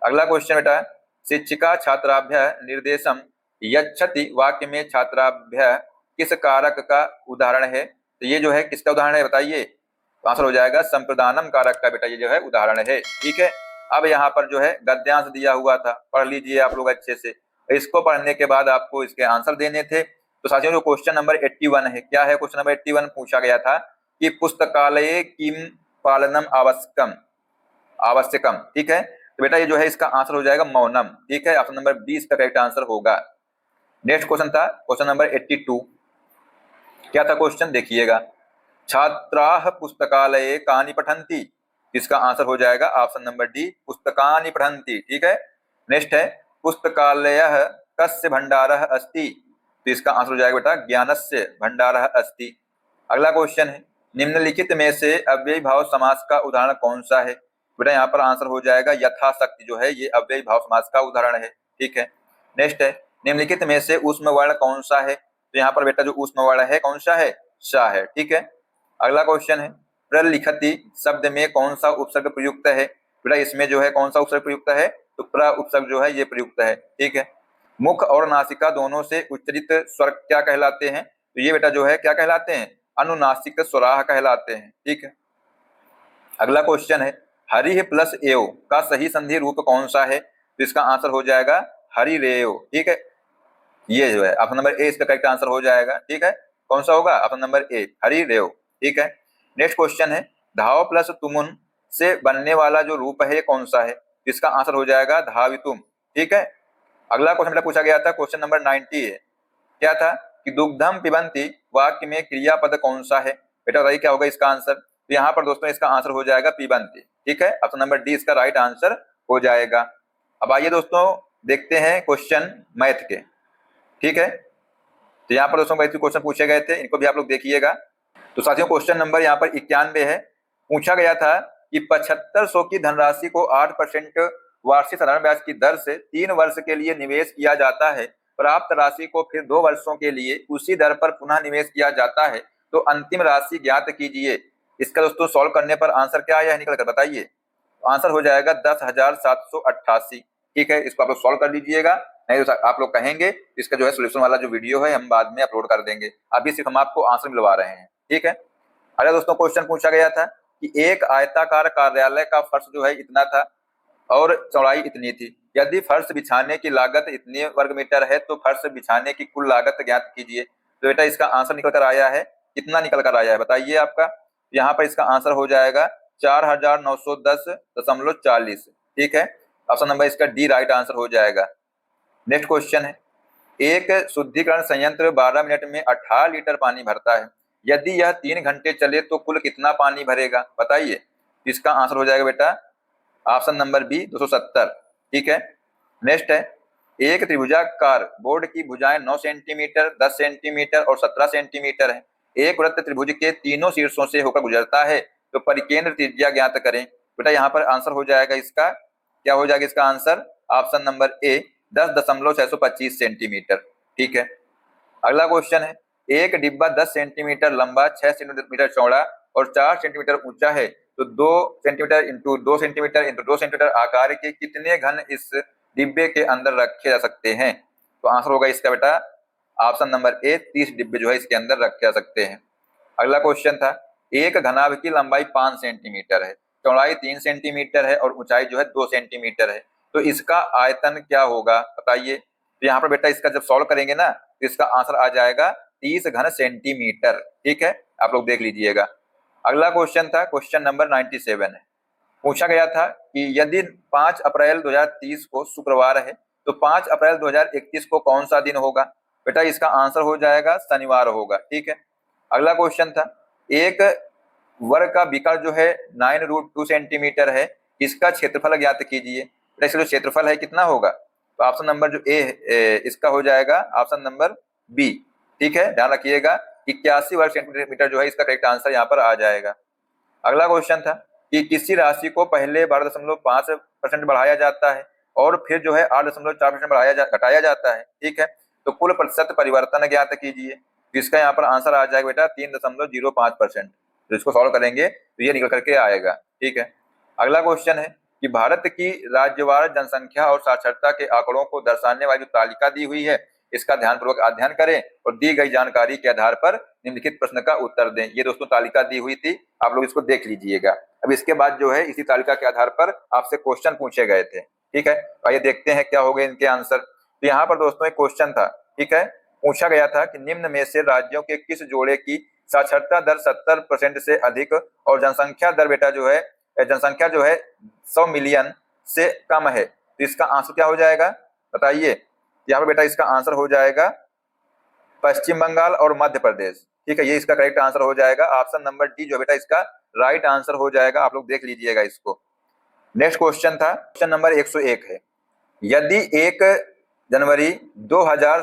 S1: अगला क्वेश्चन बेटा, शिक्षिका छात्राभ्य निर्देशम यच्छति वाक्य में छात्राभ्य किस कारक का उदाहरण है, तो ये जो है किसका उदाहरण है, बताइए। तो आंसर हो जाएगा संप्रदानम कारक का, बेटा ये जो है उदाहरण है। ठीक है, अब यहाँ पर जो है गद्यांश दिया हुआ था, पढ़ लीजिए आप लोग अच्छे से। इसको पढ़ने के बाद आपको इसके आंसर देने थे। तो साथियों जो क्वेश्चन नंबर 81 है, क्या है क्वेश्चन नंबर 81, पूछा गया था कि पुस्तकालय किम पालनम आवश्यकम। ठीक है, तो बेटा ये जो है इसका आंसर हो जाएगा मौनम। ठीक है, ऑप्शन नंबर 20 का करेक्ट आंसर होगा। नेक्स्ट क्वेश्चन था क्वेश्चन नंबर 82। क्या था क्वेश्चन, देखिएगा। छात्राः पुस्तकालये कानि पठन्ति, इसका आंसर हो जाएगा ऑप्शन नंबर डी पुस्तकानि पठन्ति। ठीक है, नेक्स्ट है, पुस्तकालयः कस्य भंडारः अस्ति, तो इसका आंसर हो जाएगा बेटा ज्ञानस्य भंडारः अस्ति। अगला क्वेश्चन है, निम्नलिखित में से अव्ययी भाव समास का उदाहरण कौन सा है, बेटा यहाँ पर आंसर हो जाएगा यथाशक्ति जो है ये अव्ययी भाव समास का उदाहरण है। ठीक है, नेक्स्ट है, निम्नलिखित में से ऊष्म वर्ण कौन सा है, तो यहाँ पर बेटा जो ऊष्म वर्ण है कौन सा है, सा है। ठीक है, अगला क्वेश्चन है, प्रलिखति शब्द में कौन सा उपसर्ग प्रयुक्त है, बेटा इसमें जो है कौन सा उपसर्ग प्रयुक्त है, तो प्र उपसर्ग जो है ये प्रयुक्त है। ठीक है, मुख और नासिका दोनों से उच्चरित स्वर क्या कहलाते हैं, तो ये बेटा जो है क्या कहलाते हैं, अनुनासिक स्वराह कहलाते हैं। ठीक है, अगला क्वेश्चन है, हरि प्लस एव का सही संधि रूप कौन सा है, तो इसका आंसर हो जाएगा हरि रेव। ठीक है, ये जो है ऑप्शन नंबर ए इसका करेक्ट आंसर हो जाएगा। ठीक है, कौन सा होगा, ऑप्शन नंबर ए हरि रेव। ठीक है, नेक्स्ट क्वेश्चन है, धाव प्लस तुमुन से बनने वाला जो रूप है कौन सा है, इसका आंसर हो जाएगा धावितुम। ठीक है, अगला क्वेश्चन पूछा गया था क्वेश्चन नंबर 90 है, क्या था कि दुग्धम पिबंती वाक्य में क्रियापद कौन सा है, बेटा बताइए क्या होगा इसका आंसर। तो यहाँ पर दोस्तों इसका आंसर हो जाएगा पिबंती। ठीक है, ऑप्शन नंबर डी इसका राइट आंसर हो जाएगा। अब आइए दोस्तों देखते हैं क्वेश्चन मैथ के। ठीक है, तो यहाँ पर दोस्तों मैथ के क्वेश्चन पूछे गए थे, इनको भी आप लोग देखिएगा। तो साथियों क्वेश्चन नंबर यहाँ पर 91 है, पूछा गया था कि 7500 की धनराशि को 8% वार्षिक साधारण ब्याज की दर से 3 वर्ष के लिए निवेश किया जाता है, प्राप्त राशि को फिर 2 वर्षों के लिए उसी दर पर पुनः निवेश किया जाता है, तो अंतिम राशि ज्ञात कीजिए। इसका दोस्तों सॉल्व करने पर आंसर क्या आया निकल कर, बताइए। तो आंसर हो जाएगा 10,788। ठीक है, इसको आप लोग सॉल्व कर लीजिएगा। नहीं तो आप लोग कहेंगे इसका जो है सोल्यूशन वाला जो वीडियो है हम बाद में अपलोड कर देंगे, अभी सिर्फ हम आपको आंसर मिलवा रहे हैं। ठीक है। अरे दोस्तों, क्वेश्चन पूछा गया था कि एक आयताकार कार्यालय का फर्श जो है इतना था और चौड़ाई इतनी थी। यदि फर्श बिछाने की लागत इतनी वर्ग मीटर है तो फर्श बिछाने की कुल लागत ज्ञात कीजिए। तो बेटा इसका आंसर निकल कर आया है, कितना निकल कर आया है बताइए आपका। यहाँ पर इसका आंसर हो जाएगा 4910.40। ठीक है, ऑप्शन नंबर इसका डी राइट आंसर हो जाएगा। नेक्स्ट क्वेश्चन है, एक शुद्धिकरण संयंत्र 12 मिनट में 18 लीटर पानी भरता है। यदि यह 3 घंटे चले तो कुल कितना पानी भरेगा बताइए। इसका आंसर हो जाएगा बेटा ऑप्शन नंबर बी 270। ठीक है। नेक्स्ट है, एक त्रिभुजाकार बोर्ड की भुजाएं 9 सेंटीमीटर, 10 सेंटीमीटर और 17 सेंटीमीटर है। एक वृत्त त्रिभुज के तीनों शीर्षों से होकर गुजरता है, तो परिकेंद्र त्रिज्या ज्ञात करें। बेटा यहाँ पर आंसर हो जाएगा इसका, क्या हो जाएगा इसका answer, option number A 10.625 centimetre. ठीक है। अगला क्वेश्चन है, एक डिब्बा 10 सेंटीमीटर लंबा, 6 सेंटीमीटर चौड़ा और 4 सेंटीमीटर ऊंचा है, तो 2 centimetre into 2 centimetre into 2 centimetre आकार के कितने घन इस डिब्बे के अंदर रखे जा सकते हैं। तो आंसर होगा इसका बेटा ऑप्शन नंबर ए 30 डिब्बे जो है इसके अंदर रखे जा सकते हैं। अगला क्वेश्चन था, एक घनाभ की लंबाई 5 सेंटीमीटर है, चौड़ाई 3 सेंटीमीटर है और ऊंचाई जो है 2 सेंटीमीटर है, तो इसका आयतन क्या होगा बताइए। तो यहाँ पर बेटा इसका जब सॉल्व करेंगे ना तो इसका आंसर आ जाएगा 30 घन सेंटीमीटर। ठीक है, आप लोग देख लीजिएगा। अगला क्वेश्चन था क्वेश्चन नंबर 97 है। पूछा गया था कि यदि 5 अप्रैल 2030 को शुक्रवार है तो 5 अप्रैल 2031 को कौन सा दिन होगा। बेटा इसका आंसर हो जाएगा शनिवार होगा। ठीक है। अगला क्वेश्चन था, एक वर्ग का विकर्ण जो है 9√2 सेंटीमीटर है, इसका क्षेत्रफल ज्ञात कीजिए। बेटा इसका जो क्षेत्रफल है कितना होगा, तो ऑप्शन नंबर जो ए इसका हो जाएगा ऑप्शन नंबर बी। ठीक है, ध्यान रखिएगा 81 वर्ग सेंटीमीटर जो है इसका करेक्ट आंसर यहाँ पर आ जाएगा। अगला क्वेश्चन था कि किसी राशि को पहले 12.5% बढ़ाया जाता है और फिर जो है 8.4% घटाया जाता है। ठीक है, तो कुल प्रतिशत परिवर्तन ज्ञात कीजिए। इसका यहाँ पर आंसर आ जाएगा बेटा 3.05%। तो इसको सॉल्व करेंगे तो ये निकल करके आएगा। ठीक है। अगला क्वेश्चन है कि भारत की राज्यवार जनसंख्या और साक्षरता के आंकड़ों को दर्शाने वाली जो तालिका दी हुई है इसका ध्यानपूर्वक अध्ययन करें और दी गई जानकारी के आधार पर निम्नलिखित प्रश्न का उत्तर दें। ये दोस्तों तालिका दी हुई थी, आप लोग इसको देख लीजिएगा। अब इसके बाद जो है इसी तालिका के आधार पर आपसे क्वेश्चन पूछे गए थे। ठीक है, आइए देखते हैं क्या हो गए इनके आंसर। तो यहाँ पर दोस्तों एक क्वेश्चन था। ठीक है, पूछा गया था कि निम्न में से राज्यों के किस जोड़े की साक्षरता दर 70% से अधिक और जनसंख्या दर बेटा जो है जनसंख्या जो है 100 मिलियन से कम है। तो इसका आंसर क्या हो जाएगा बताइए। यहाँ पर बेटा इसका आंसर हो जाएगा पश्चिम बंगाल और मध्य प्रदेश। ठीक है, ये इसका करेक्ट आंसर हो जाएगा। ऑप्शन नंबर डी जो बेटा इसका राइट आंसर हो जाएगा। आप लोग देख लीजिएगा इसको। नेक्स्ट क्वेश्चन था क्वेश्चन नंबर 101 है, यदि 1 जनवरी 2000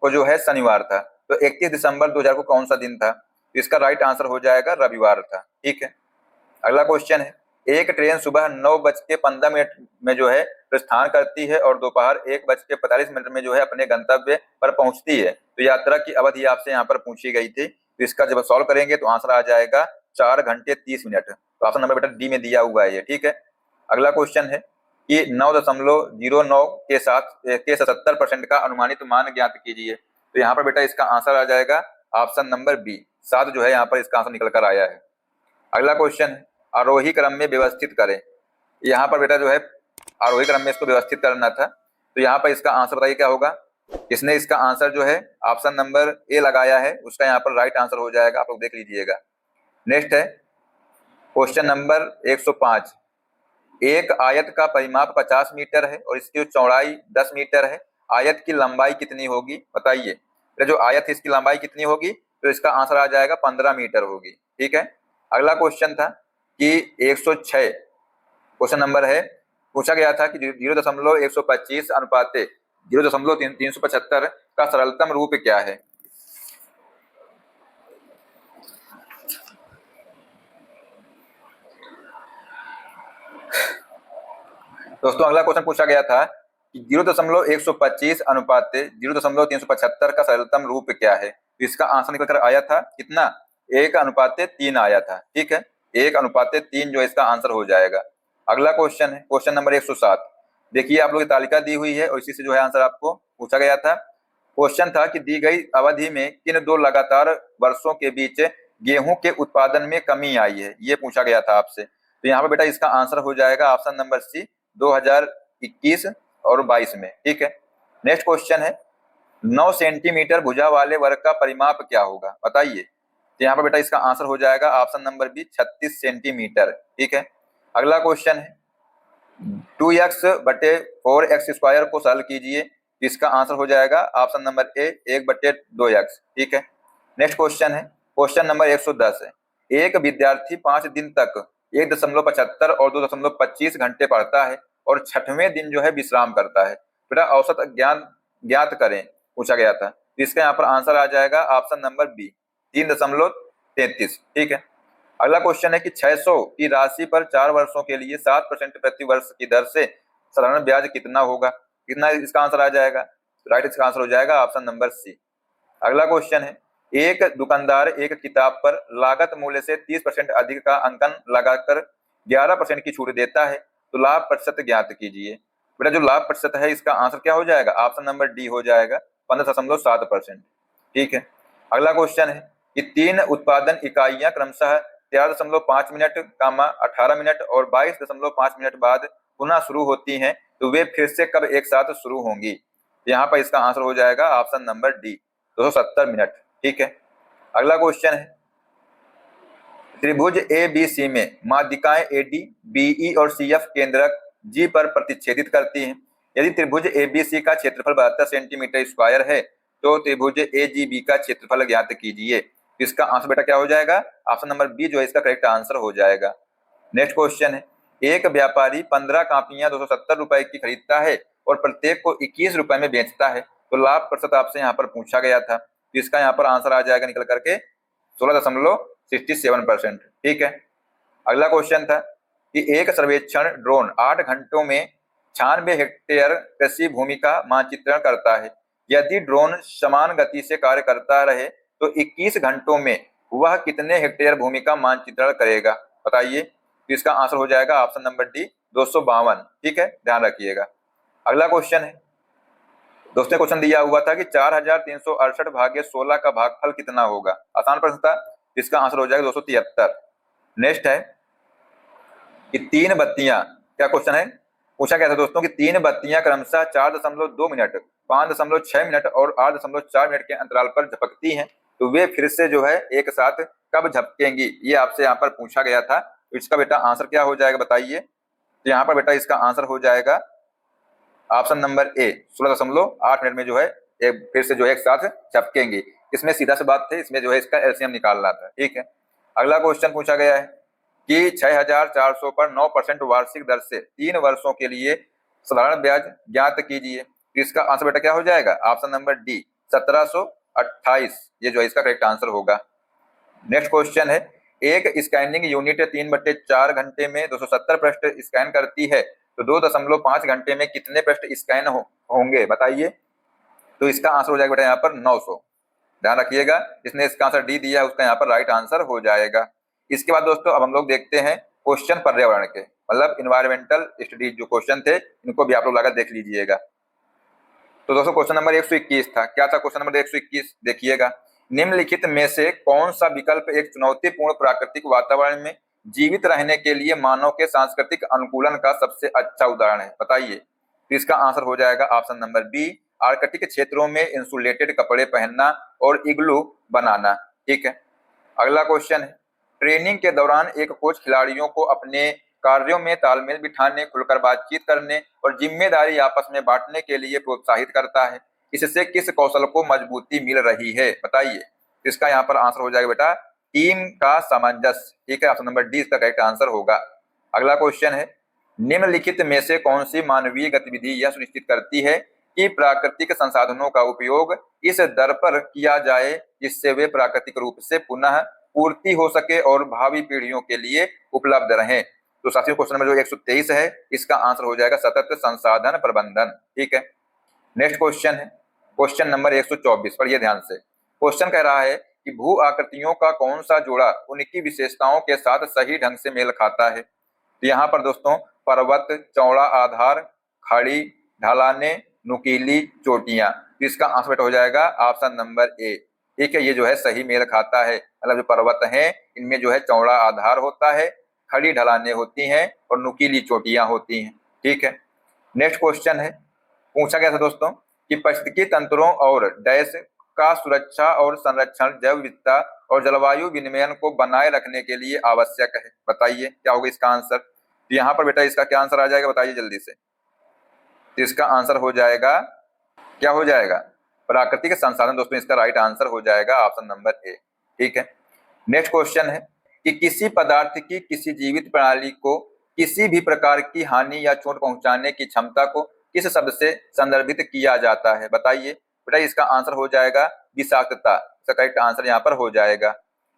S1: को जो है शनिवार था तो 31 दिसंबर 2000 को कौन सा दिन था। तो इसका राइट आंसर हो जाएगा रविवार था। ठीक है। अगला क्वेश्चन है, एक ट्रेन सुबह 9:15 में जो है प्रस्थान करती है और दोपहर 1:45 में जो है अपने गंतव्य पर पहुंचती है, तो यात्रा की अवधि आपसे यहाँ पर पूछी गई थी। तो इसका जब सॉल्व करेंगे तो आंसर आ जाएगा 4 घंटे 30 मिनट। तो ऑप्शन नंबर बेटा डी में दिया हुआ है ये। ठीक है। अगला क्वेश्चन है कि 9.09 के साथ 70% का अनुमानित मान ज्ञात कीजिए। तो यहाँ पर बेटा इसका आंसर आ जाएगा ऑप्शन नंबर बी 7 जो है यहाँ पर इसका आंसर निकल कर आया है। अगला क्वेश्चन है, आरोही क्रम में व्यवस्थित करें। यहाँ पर बेटा जो है आरोही क्रम में इसको व्यवस्थित करना था। तो यहाँ पर इसका आंसर बताइए क्या होगा। इसने इसका आंसर जो है ऑप्शन नंबर ए लगाया है, उसका यहाँ पर राइट आंसर हो जाएगा। आप लोग देख लीजिएगा। नेक्स्ट है क्वेश्चन नंबर 105, एक आयत का परिमाप 50 मीटर है और इसकी चौड़ाई 10 मीटर है, आयत की लंबाई कितनी होगी बताइए। तो जो आयत है इसकी लंबाई कितनी होगी, तो इसका आंसर आ जाएगा 15 मीटर होगी। ठीक है। अगला क्वेश्चन था कि 106 क्वेश्चन नंबर है, पूछा गया था कि 0.125 अनुपाते 0.375 का सरलतम रूप क्या है। दोस्तों अगला क्वेश्चन पूछा गया था कि 0.125 अनुपाते 0.375 का सरलतम रूप क्या है। तो इसका आंसर निकल कर आया था कितना, 1:3 आया था। ठीक है, 1:3 जो इसका आंसर हो जाएगा। अगला क्वेश्चन है क्वेश्चन नंबर 107, देखिए आप लोग की तालिका दी हुई है और इसी से जो है आंसर आपको पूछा गया था। क्वेश्चन था कि दी गई अवधि में किन दो लगातार वर्षों के बीच गेहूं के उत्पादन में कमी आई है, ये पूछा गया था आपसे। तो यहाँ पर बेटा इसका आंसर हो जाएगा ऑप्शन नंबर सी, 2021 और 22 में। ठीक है, नेक्स्ट क्वेश्चन है 9 सेंटीमीटर भुजा वाले वर्ग का परिमाप क्या होगा, बताइए। तो यहाँ पर बेटा इसका आंसर हो जाएगा ऑप्शन नंबर बी, 36 सेंटीमीटर। ठीक है, अगला क्वेश्चन है 2x/4x² को सॉल्व कीजिए। इसका आंसर हो जाएगा ऑप्शन नंबर ए, 1/2x। ठीक है, नेक्स्ट क्वेश्चन है क्वेश्चन नंबर 110 है, एक विद्यार्थी 5 दिन तक 1.75 और 2.25 घंटे पढ़ता है और 6वें दिन जो है विश्राम करता है। बेटा औसत ज्ञात करें पूछा गया था। तो इसका यहाँ पर आंसर आ जाएगा ऑप्शन नंबर बी, 3.33। ठीक है, अगला क्वेश्चन है कि 600 की राशि पर 4 वर्षों के लिए 7% प्रति वर्ष की दर से साधारण ब्याज कितना होगा, कितना इसका आंसर आ जाएगा। राइट, इसका आंसर हो जाएगा ऑप्शन नंबर सी। अगला क्वेश्चन है एक दुकानदार एक किताब पर लागत मूल्य से 30% अधिक का अंकन लगाकर 11% की छूट देता है, तो लाभ प्रतिशत ज्ञात कीजिए। बेटा जो लाभ प्रतिशत है इसका आंसर क्या हो जाएगा, ऑप्शन नंबर डी हो जाएगा, 15.7%। ठीक है, अगला क्वेश्चन है कि 3 उत्पादन इकाइयां क्रमशः 4.5 मिनट, 18 मिनट और 22.5 मिनट बाद पुनः शुरू होती हैं, तो वे फिर से कब एक साथ शुरू होंगी। यहाँ पर इसका आंसर हो जाएगा ऑप्शन नंबर डी, 270 मिनट। ठीक है, अगला क्वेश्चन है त्रिभुज ए बी सी में माध्यिकाएं एडी, बीई और सीएफ केंद्रक जी पर प्रतिच्छेदित करती हैं। यदि त्रिभुज ए बी सी का क्षेत्रफल 72 सेंटीमीटर स्क्वायर है तो त्रिभुज ए जी बी का क्षेत्रफल ज्ञात कीजिए। इसका आंसर बेटा क्या हो जाएगा, ऑप्शन नंबर बी जो है इसका करेक्ट आंसर हो जाएगा। नेक्स्ट क्वेश्चन है एक व्यापारी 15 कापियां 270 रुपए की खरीदता है और प्रत्येक को 21 रुपए में बेचता है, तो लाभ प्रतिशत आपसे यहाँ पर पूछा गया था। तो इसका यहाँ पर आंसर आ जाएगा निकल करके 16.67%। ठीक है, अगला क्वेश्चन था कि एक सर्वेक्षण ड्रोन 8 घंटों में 96 हेक्टेयर कृषि भूमि का मानचित्रण करता है। यदि ड्रोन समान गति से कार्य करता रहे तो 21 घंटों में वह कितने हेक्टेयर भूमि का मानचित्रण करेगा, बताइए। तो इसका आंसर हो जाएगा ऑप्शन नंबर डी, 252। ठीक है, ध्यान रखिएगा। अगला क्वेश्चन है दोस्तों, क्वेश्चन दिया हुआ था कि 4368 भागे 16 का भागफल कितना होगा, आसान प्रश्न था। इसका आंसर हो जाएगा 273। नेक्स्ट है कि 3 बत्तियां, क्या क्वेश्चन है पूछा गया था दोस्तों कि 3 बत्तियां क्रमशः 4.2 मिनट, 5.6 मिनट और 8.4 मिनट के अंतराल पर झपकती हैं, तो वे फिर से जो है एक साथ कब झपकेंगी, ये आपसे यहाँ पर पूछा गया था। तो इसका बेटा आंसर क्या हो जाएगा, बताइए। तो यहाँ पर बेटा इसका आंसर हो जाएगा ऑप्शन नंबर ए, 16.8 मिनट में जो है एक फिर से जो है एक साथ झपकेंगी। इसमें सीधा सी बात थे, इसमें जो है इसका एलसीएम निकालना था। ठीक है, अगला क्वेश्चन पूछा गया है कि 6400 पर 9% वार्षिक दर से 3 वर्षों के लिए साधारण ब्याज ज्ञात कीजिए। इसका आंसर बेटा क्या हो जाएगा, ऑप्शन नंबर डी, 1728, ये जो है इसका करेक्ट आंसर होगा। नेक्स्ट क्वेश्चन है एक स्कैनिंग यूनिट 3/4 घंटे में 270 पृष्ठ स्कैन करती है, तो 2.5 घंटे में कितने पृष्ठ स्कैन होंगे, बताइए। तो इसका आंसर हो जाएगा बेटा यहाँ पर 900। ध्यान रखिएगा, जिसने इसका आंसर डी दिया है उसका यहाँ पर राइट आंसर हो जाएगा। इसके बाद दोस्तों अब हम लोग देखते हैं क्वेश्चन पर्यावरण के, मतलब इन्वायरमेंटल स्टडीज जो क्वेश्चन थे इनको भी आप लोग लगातार देख लीजिएगा। तो दोस्तों क्वेश्चन नंबर 121 था, क्या था क्वेश्चन नंबर 121, देखिएगा। निम्नलिखित में से कौन सा विकल्प एक चुनौतीपूर्ण प्राकृतिक वातावरण में जीवित रहने के लिए मानव के सांस्कृतिक अनुकूलन का सबसे अच्छा उदाहरण है, बताइए। तो इसका आंसर हो जाएगा ऑप्शन नंबर बी, आर्कटिक क्षेत्रों में इंसुलेटेड कपड़े पहनना और इग्लू बनाना। ठीक है, अगला क्वेश्चन है ट्रेनिंग के दौरान एक कोच खिलाड़ियों को अपने कार्यों में तालमेल बिठाने, खुलकर बातचीत करने और जिम्मेदारी आपस में बांटने के लिए प्रोत्साहित करता है। इससे किस कौशल को मजबूती मिल रही है, बताइए। इसका यहाँ पर आंसर हो जाएगा बेटा टीम का सामंजस्य। ठीक है, ऑप्शन नंबर डी इसका करेक्ट आंसर होगा। अगला क्वेश्चन है निम्नलिखित में से कौन सी मानवीय गतिविधि यह सुनिश्चित करती है कि प्राकृतिक संसाधनों का उपयोग इस दर पर किया जाए जिससे वे प्राकृतिक रूप से पुनः पूर्ति हो सके और भावी पीढ़ियों के लिए उपलब्ध रहें। तो साथियों क्वेश्चन नंबर जो 123 है इसका आंसर हो जाएगा सतत संसाधन प्रबंधन। ठीक है, नेक्स्ट क्वेश्चन है क्वेश्चन नंबर 124, पढ़िए ध्यान से। क्वेश्चन कह रहा है कि भू आकृतियों का कौन सा जोड़ा उनकी विशेषताओं के साथ सही ढंग से मेल खाता है। तो यहाँ पर दोस्तों पर्वत, चौड़ा आधार, खड़ी ढलाने, नुकीली चोटियां। तो इसका आंसर बेटा हो जाएगा ऑप्शन नंबर ए। ठीक है, ये जो है सही मेल खाता है। मतलब जो पर्वत हैं इनमें जो है चौड़ा आधार होता है, खड़ी ढलाने होती हैं और नुकीली चोटियां होती हैं। ठीक है, नेक्स्ट क्वेश्चन है, पूछा गया था दोस्तों कि पारिस्थितिकी तंत्रों और डैश का सुरक्षा और संरक्षण जैव विविधता और जलवायु विनियमन को बनाए रखने के लिए आवश्यक है। बताइए क्या होगा इसका आंसर। तो यहाँ पर बेटा इसका क्या आंसर आ जाएगा, बताइए जल्दी से। तो इसका आंसर हो जाएगा, क्या हो जाएगा, प्राकृतिक संसाधन। दोस्तों इसका राइट आंसर हो जाएगा ऑप्शन नंबर ए। ठीक है, नेक्स्ट क्वेश्चन है कि किसी पदार्थ की किसी जीवित प्रणाली को किसी भी प्रकार की हानि या चोट पहुंचाने की क्षमता को किस शब्द से संदर्भित किया जाता है। बताइए बेटा, इसका आंसर हो जाएगा विषाक्तता। इसका करेक्ट आंसर यहाँ पर हो जाएगा।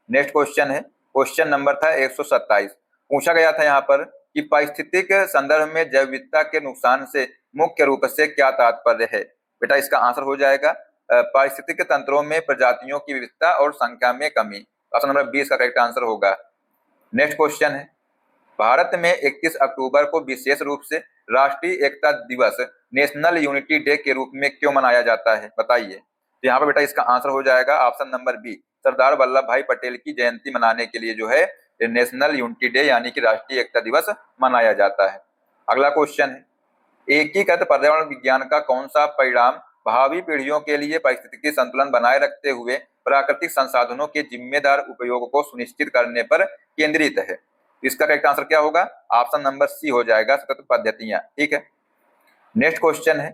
S1: नेक्स्ट क्वेश्चन है, क्वेश्चन नंबर था 127। पूछा गया था यहाँ पर कि पारिस्थितिक संदर्भ में जैव विविधता के नुकसान से मुख्य रूप से क्या तात्पर्य है। बेटा इसका आंसर हो जाएगा पारिस्थितिक तंत्रों में प्रजातियों की विविधता और संख्या में कमी। ऑप्शन नंबर 20 का करेक्ट आंसर होगा। नेक्स्ट क्वेश्चन है, भारत में 31 अक्टूबर को विशेष रूप से राष्ट्रीय एकता दिवस नेशनल यूनिटी डे के रूप में क्यों मनाया जाता है। बताइए। तो यहाँ पर बेटा इसका आंसर हो जाएगा option number B, Sardar Vallabh भाई पटेल की जयंती मनाने के लिए जो है नेशनल यूनिटी डे यानी कि राष्ट्रीय एकता दिवस मनाया जाता है। अगला क्वेश्चन है, एकीकृत पर्यावरण विज्ञान का कौन सा परिणाम भावी पीढ़ियों के लिए पारिस्थितिकी संतुलन बनाए रखते हुए प्राकृतिक संसाधनों के जिम्मेदार उपयोग को सुनिश्चित करने पर केंद्रित है। इसका करेक्ट आंसर क्या होगा, ऑप्शन नंबर सी हो जाएगा, सतत पद्धतियां। ठीक है, नेक्स्ट क्वेश्चन है,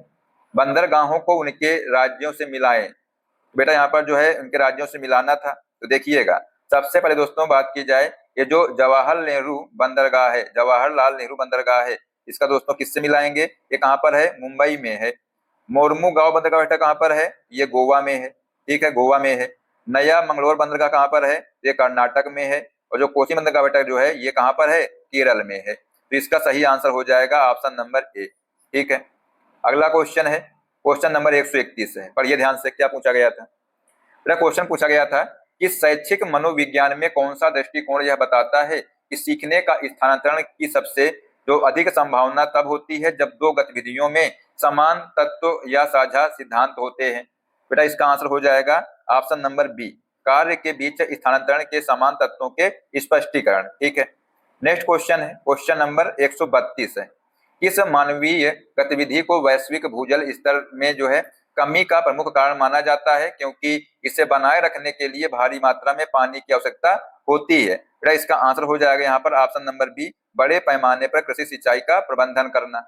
S1: बंदरगाहों को उनके राज्यों से मिलाएं। बेटा यहाँ पर जो है उनके राज्यों से मिलाना था। तो देखिएगा, सबसे पहले दोस्तों बात की जाए, ये जो जवाहरलाल नेहरू बंदरगाह है, जवाहरलाल नेहरू बंदरगाह है, इसका दोस्तों किससे मिलाएंगे। ये कहाँ पर है, मुंबई में है। मोरमुगांव बंदरगाह बेटा कहाँ पर है, ये गोवा में है। ठीक है, गोवा में है। नया मंगलोर बंदरगाह कहाँ पर है, ये कर्नाटक में है। और जो कोची बंदरगाह बेटा जो है ये कहाँ पर है, केरल में है। तो इसका सही आंसर हो जाएगा ऑप्शन नंबर ए। ठीक है, अगला क्वेश्चन है, क्वेश्चन नंबर 131 है। पढ़िए ध्यान से, क्या पूछा गया था। बेटा क्वेश्चन पूछा गया था कि शैक्षिक मनोविज्ञान में कौन सा दृष्टिकोण यह बताता है कि सीखने का स्थानांतरण की सबसे जो अधिक संभावना तब होती है जब दो गतिविधियों में समान तत्व या साझा सिद्धांत होते हैं। बेटा इसका आंसर हो जाएगा ऑप्शन नंबर बी, कार्य के बीच स्थानांतरण के समान तत्वों के स्पष्टीकरण। ठीक है, नेक्स्ट क्वेश्चन है, क्वेश्चन नंबर 132 है, किस मानवीय गतिविधि को वैश्विक भूजल स्तर में जो है कमी का प्रमुख कारण माना जाता है, क्योंकि इसे बनाए रखने के लिए भारी मात्रा में पानी की आवश्यकता होती है। बेटा इसका आंसर हो जाएगा यहाँ पर ऑप्शन नंबर बी, बड़े पैमाने पर कृषि सिंचाई का प्रबंधन करना।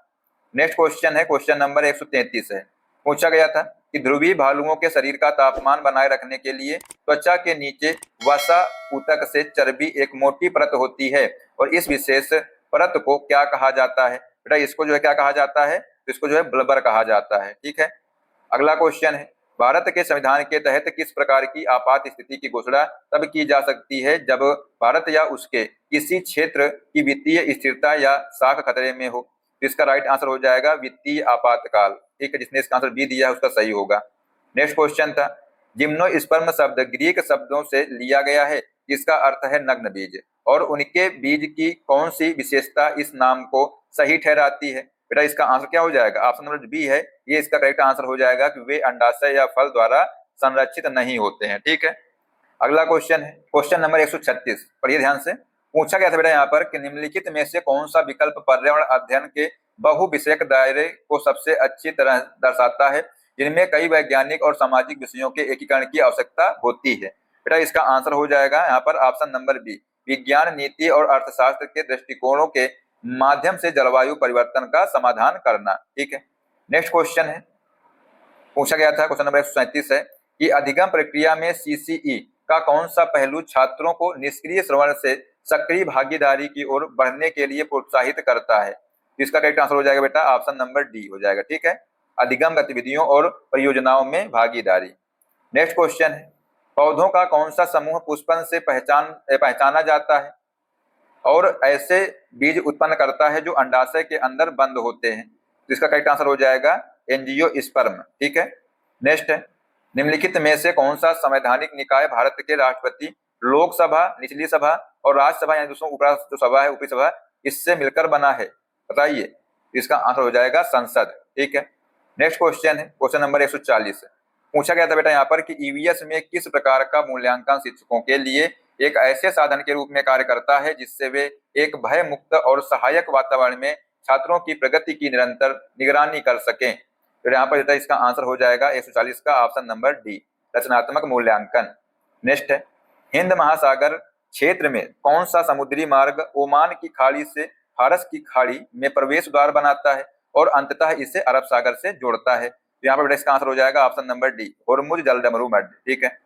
S1: नेक्स्ट क्वेश्चन है, क्वेश्चन नंबर 133 है। पूछा गया था कि ध्रुवीय भालुओं के शरीर का तापमान बनाए रखने के लिए त्वचा के नीचे वसा ऊतक से चर्बी एक मोटी परत होती है और इस विशेष परत को क्या कहा जाता है। बेटा इसको जो है क्या कहा जाता है, तो इसको जो है ब्लबर कहा जाता है। ठीक है, अगला क्वेश्चन है, भारत के संविधान के तहत किस प्रकार की आपात स्थिति की घोषणा तब की जा सकती है जब भारत या उसके किसी क्षेत्र की वित्तीय स्थिरता या साख खतरे में हो। तो इसका राइट आंसर हो जाएगा वित्तीय आपातकाल। ठीक है, जिसने इसका आंसर बी दिया है उसका सही होगा। नेक्स्ट क्वेश्चन था, जिम्नोस्पर्म शब्द ग्रीक शब्दों से लिया गया है जिसका अर्थ है नग्न बीज, और उनके बीज की कौन सी विशेषता इस नाम को सही ठहराती है। बेटा इसका आंसर क्या हो जाएगा, ऑप्शन नंबर बी है, ये इसका करेक्ट आंसर हो जाएगा कि वे अंडाशय या फल द्वारा संरक्षित नहीं होते हैं। ठीक है, अगला क्वेश्चन है, क्वेश्चन नंबर 136, पढ़िए ध्यान से। पूछा गया था बेटा यहाँ पर कि निम्नलिखित में से कौन सा विकल्प पर्यावरण अध्ययन के बहु विषयक दायरे को सबसे अच्छी तरह दर्शाता है जिनमें कई वैज्ञानिक और सामाजिक विषयों के एकीकरण की आवश्यकता होती है। बेटा इसका आंसर हो जाएगा यहाँ पर ऑप्शन नंबर बी, विज्ञान, नीति और अर्थशास्त्र के दृष्टिकोणों के माध्यम से जलवायु परिवर्तन का समाधान करना। ठीक है, नेक्स्ट क्वेश्चन है, पूछा गया था क्वेश्चन नंबर 137 है कि अधिगम प्रक्रिया में सीसीई का कौन सा पहलू छात्रों को निष्क्रिय श्रवण से सक्रिय भागीदारी की ओर बढ़ने के लिए प्रोत्साहित करता है। इसका करेक्ट आंसर हो जाएगा बेटा ऑप्शन नंबर डी हो जाएगा। ठीक है, अधिगम गतिविधियों और परियोजनाओं में भागीदारी। नेक्स्ट क्वेश्चन है, पौधों का कौन सा समूह पुष्पन से पहचाना जाता है और ऐसे बीज उत्पन्न करता है जो अंडाशय के अंदर बंद होते हैं। इसका करेक्ट आंसर हो जाएगा एंजियोस्पर्म। ठीक है, नेक्स्ट है, निम्नलिखित में से कौन सा संवैधानिक निकाय भारत के राष्ट्रपति, लोकसभा, निचली सभा और राज्यसभा यानी दोस्तों ऊपरी सभा है, ऊपरी सभा, इससे मिलकर बना है। बताइए। इसका आंसर हो जाएगा संसद। ठीक है, नेक्स्ट क्वेश्चन है क्वेश्चन नंबर 140। पूछा गया था बेटा यहाँ पर कि ईवीएस में किस प्रकार का मूल्यांकन शिक्षकों के लिए एक ऐसे साधन के रूप में कार्य करता है जिससे वे एक भय मुक्त और सहायक वातावरण में छात्रों की प्रगति की निरंतर निगरानी कर सकें। तो यहाँ पर इसका आंसर हो जाएगा 140 का ऑप्शन नंबर डी, रचनात्मक मूल्यांकन। नेक्स्ट है, हिंद महासागर क्षेत्र में कौन सा समुद्री मार्ग ओमान की खाड़ी से फारस की खाड़ी में प्रवेश द्वार बनाता है और अंततः इसे अरब सागर से जोड़ता है। तो यहाँ पर बेटा इसका आंसर हो जाएगा ऑप्शन नंबर डी, होर्मुज जलडमरू मध्य। ठीक है,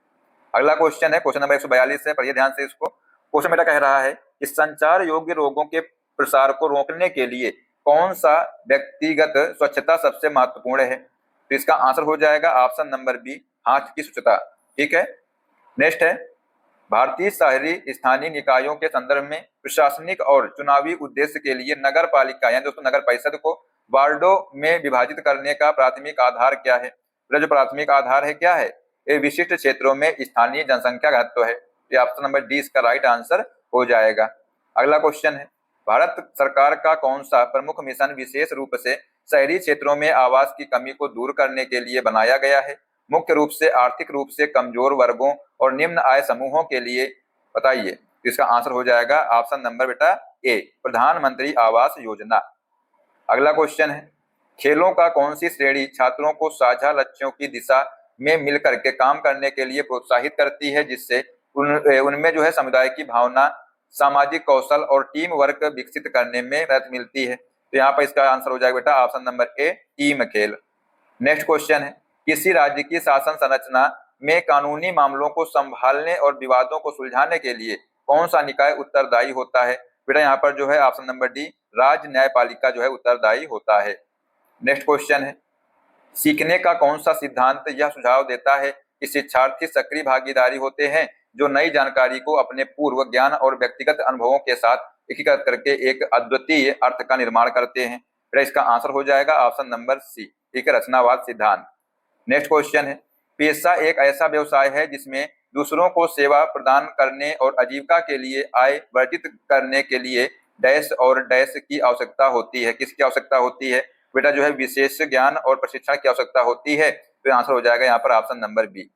S1: अगला क्वेश्चन है क्वेश्चन नंबर 142 है, पढ़िए ध्यान से इसको। क्वेश्चन बेटा कह रहा है कि संचार योग्य रोगों के प्रसार को रोकने के लिए कौन सा व्यक्तिगत स्वच्छता सबसे महत्वपूर्ण है। तो इसका आंसर हो जाएगा ऑप्शन नंबर बी, हाथ की स्वच्छता। ठीक है, नेक्स्ट है, भारतीय शहरी स्थानीय निकायों के संदर्भ में प्रशासनिक और चुनावी उद्देश्य के लिए नगर पालिका यानी दोस्तों नगर परिषद को वार्डों में विभाजित करने का प्राथमिक आधार क्या है। जो प्राथमिक आधार है क्या है, ये विशिष्ट क्षेत्रों में स्थानीय जनसंख्या घनत्व है। ये ऑप्शन नंबर डी इसका राइट आंसर हो जाएगा। अगला क्वेश्चन है, भारत सरकार का कौन सा प्रमुख मिशन विशेष रूप से शहरी क्षेत्रों में आवास की कमी को दूर करने के लिए बनाया गया है, मुख्य रूप से आर्थिक रूप से कमजोर वर्गों और निम्न आय समूहों के लिए, बताइए। इसका आंसर हो जाएगा ऑप्शन नंबर बेटा ए, प्रधानमंत्री आवास योजना। अगला क्वेश्चन है, खेलों का कौन सी श्रेणी छात्रों को साझा लक्ष्यों की दिशा में मिलकर के काम करने के लिए प्रोत्साहित करती है जिससे उनमें समुदाय की भावना, सामाजिक कौशल और टीम वर्क विकसित करने में मदद मिलती है। तो यहाँ पर इसका आंसर हो जाएगा बेटा ऑप्शन नंबर ए, टीम खेल। नेक्स्ट क्वेश्चन है, किसी राज्य की शासन संरचना में कानूनी मामलों को संभालने और विवादों को सुलझाने के लिए कौन सा निकाय उत्तरदायी होता है। बेटा यहाँ पर ऑप्शन नंबर डी, राज्य न्यायपालिका उत्तरदायी होता है। नेक्स्ट क्वेश्चन है, सीखने का कौन सा सिद्धांत यह सुझाव देता है कि शिक्षार्थी सक्रिय भागीदारी होते हैं जो नई जानकारी को अपने पूर्व ज्ञान और व्यक्तिगत अनुभवों के साथ एकीकृत करके एक अद्वितीय अर्थ का निर्माण करते हैं। बेटा इसका आंसर हो जाएगा ऑप्शन नंबर सी, ठीक है, रचनावाद सिद्धांत। नेक्स्ट क्वेश्चन है, पेशा एक ऐसा व्यवसाय है जिसमें दूसरों को सेवा प्रदान करने और आजीविका के लिए आय वर्जित करने के लिए डैश और डैश की आवश्यकता होती है। किसकी आवश्यकता होती है। बेटा विशेष ज्ञान और प्रशिक्षण की आवश्यकता होती है। तो आंसर हो जाएगा यहाँ पर option number B.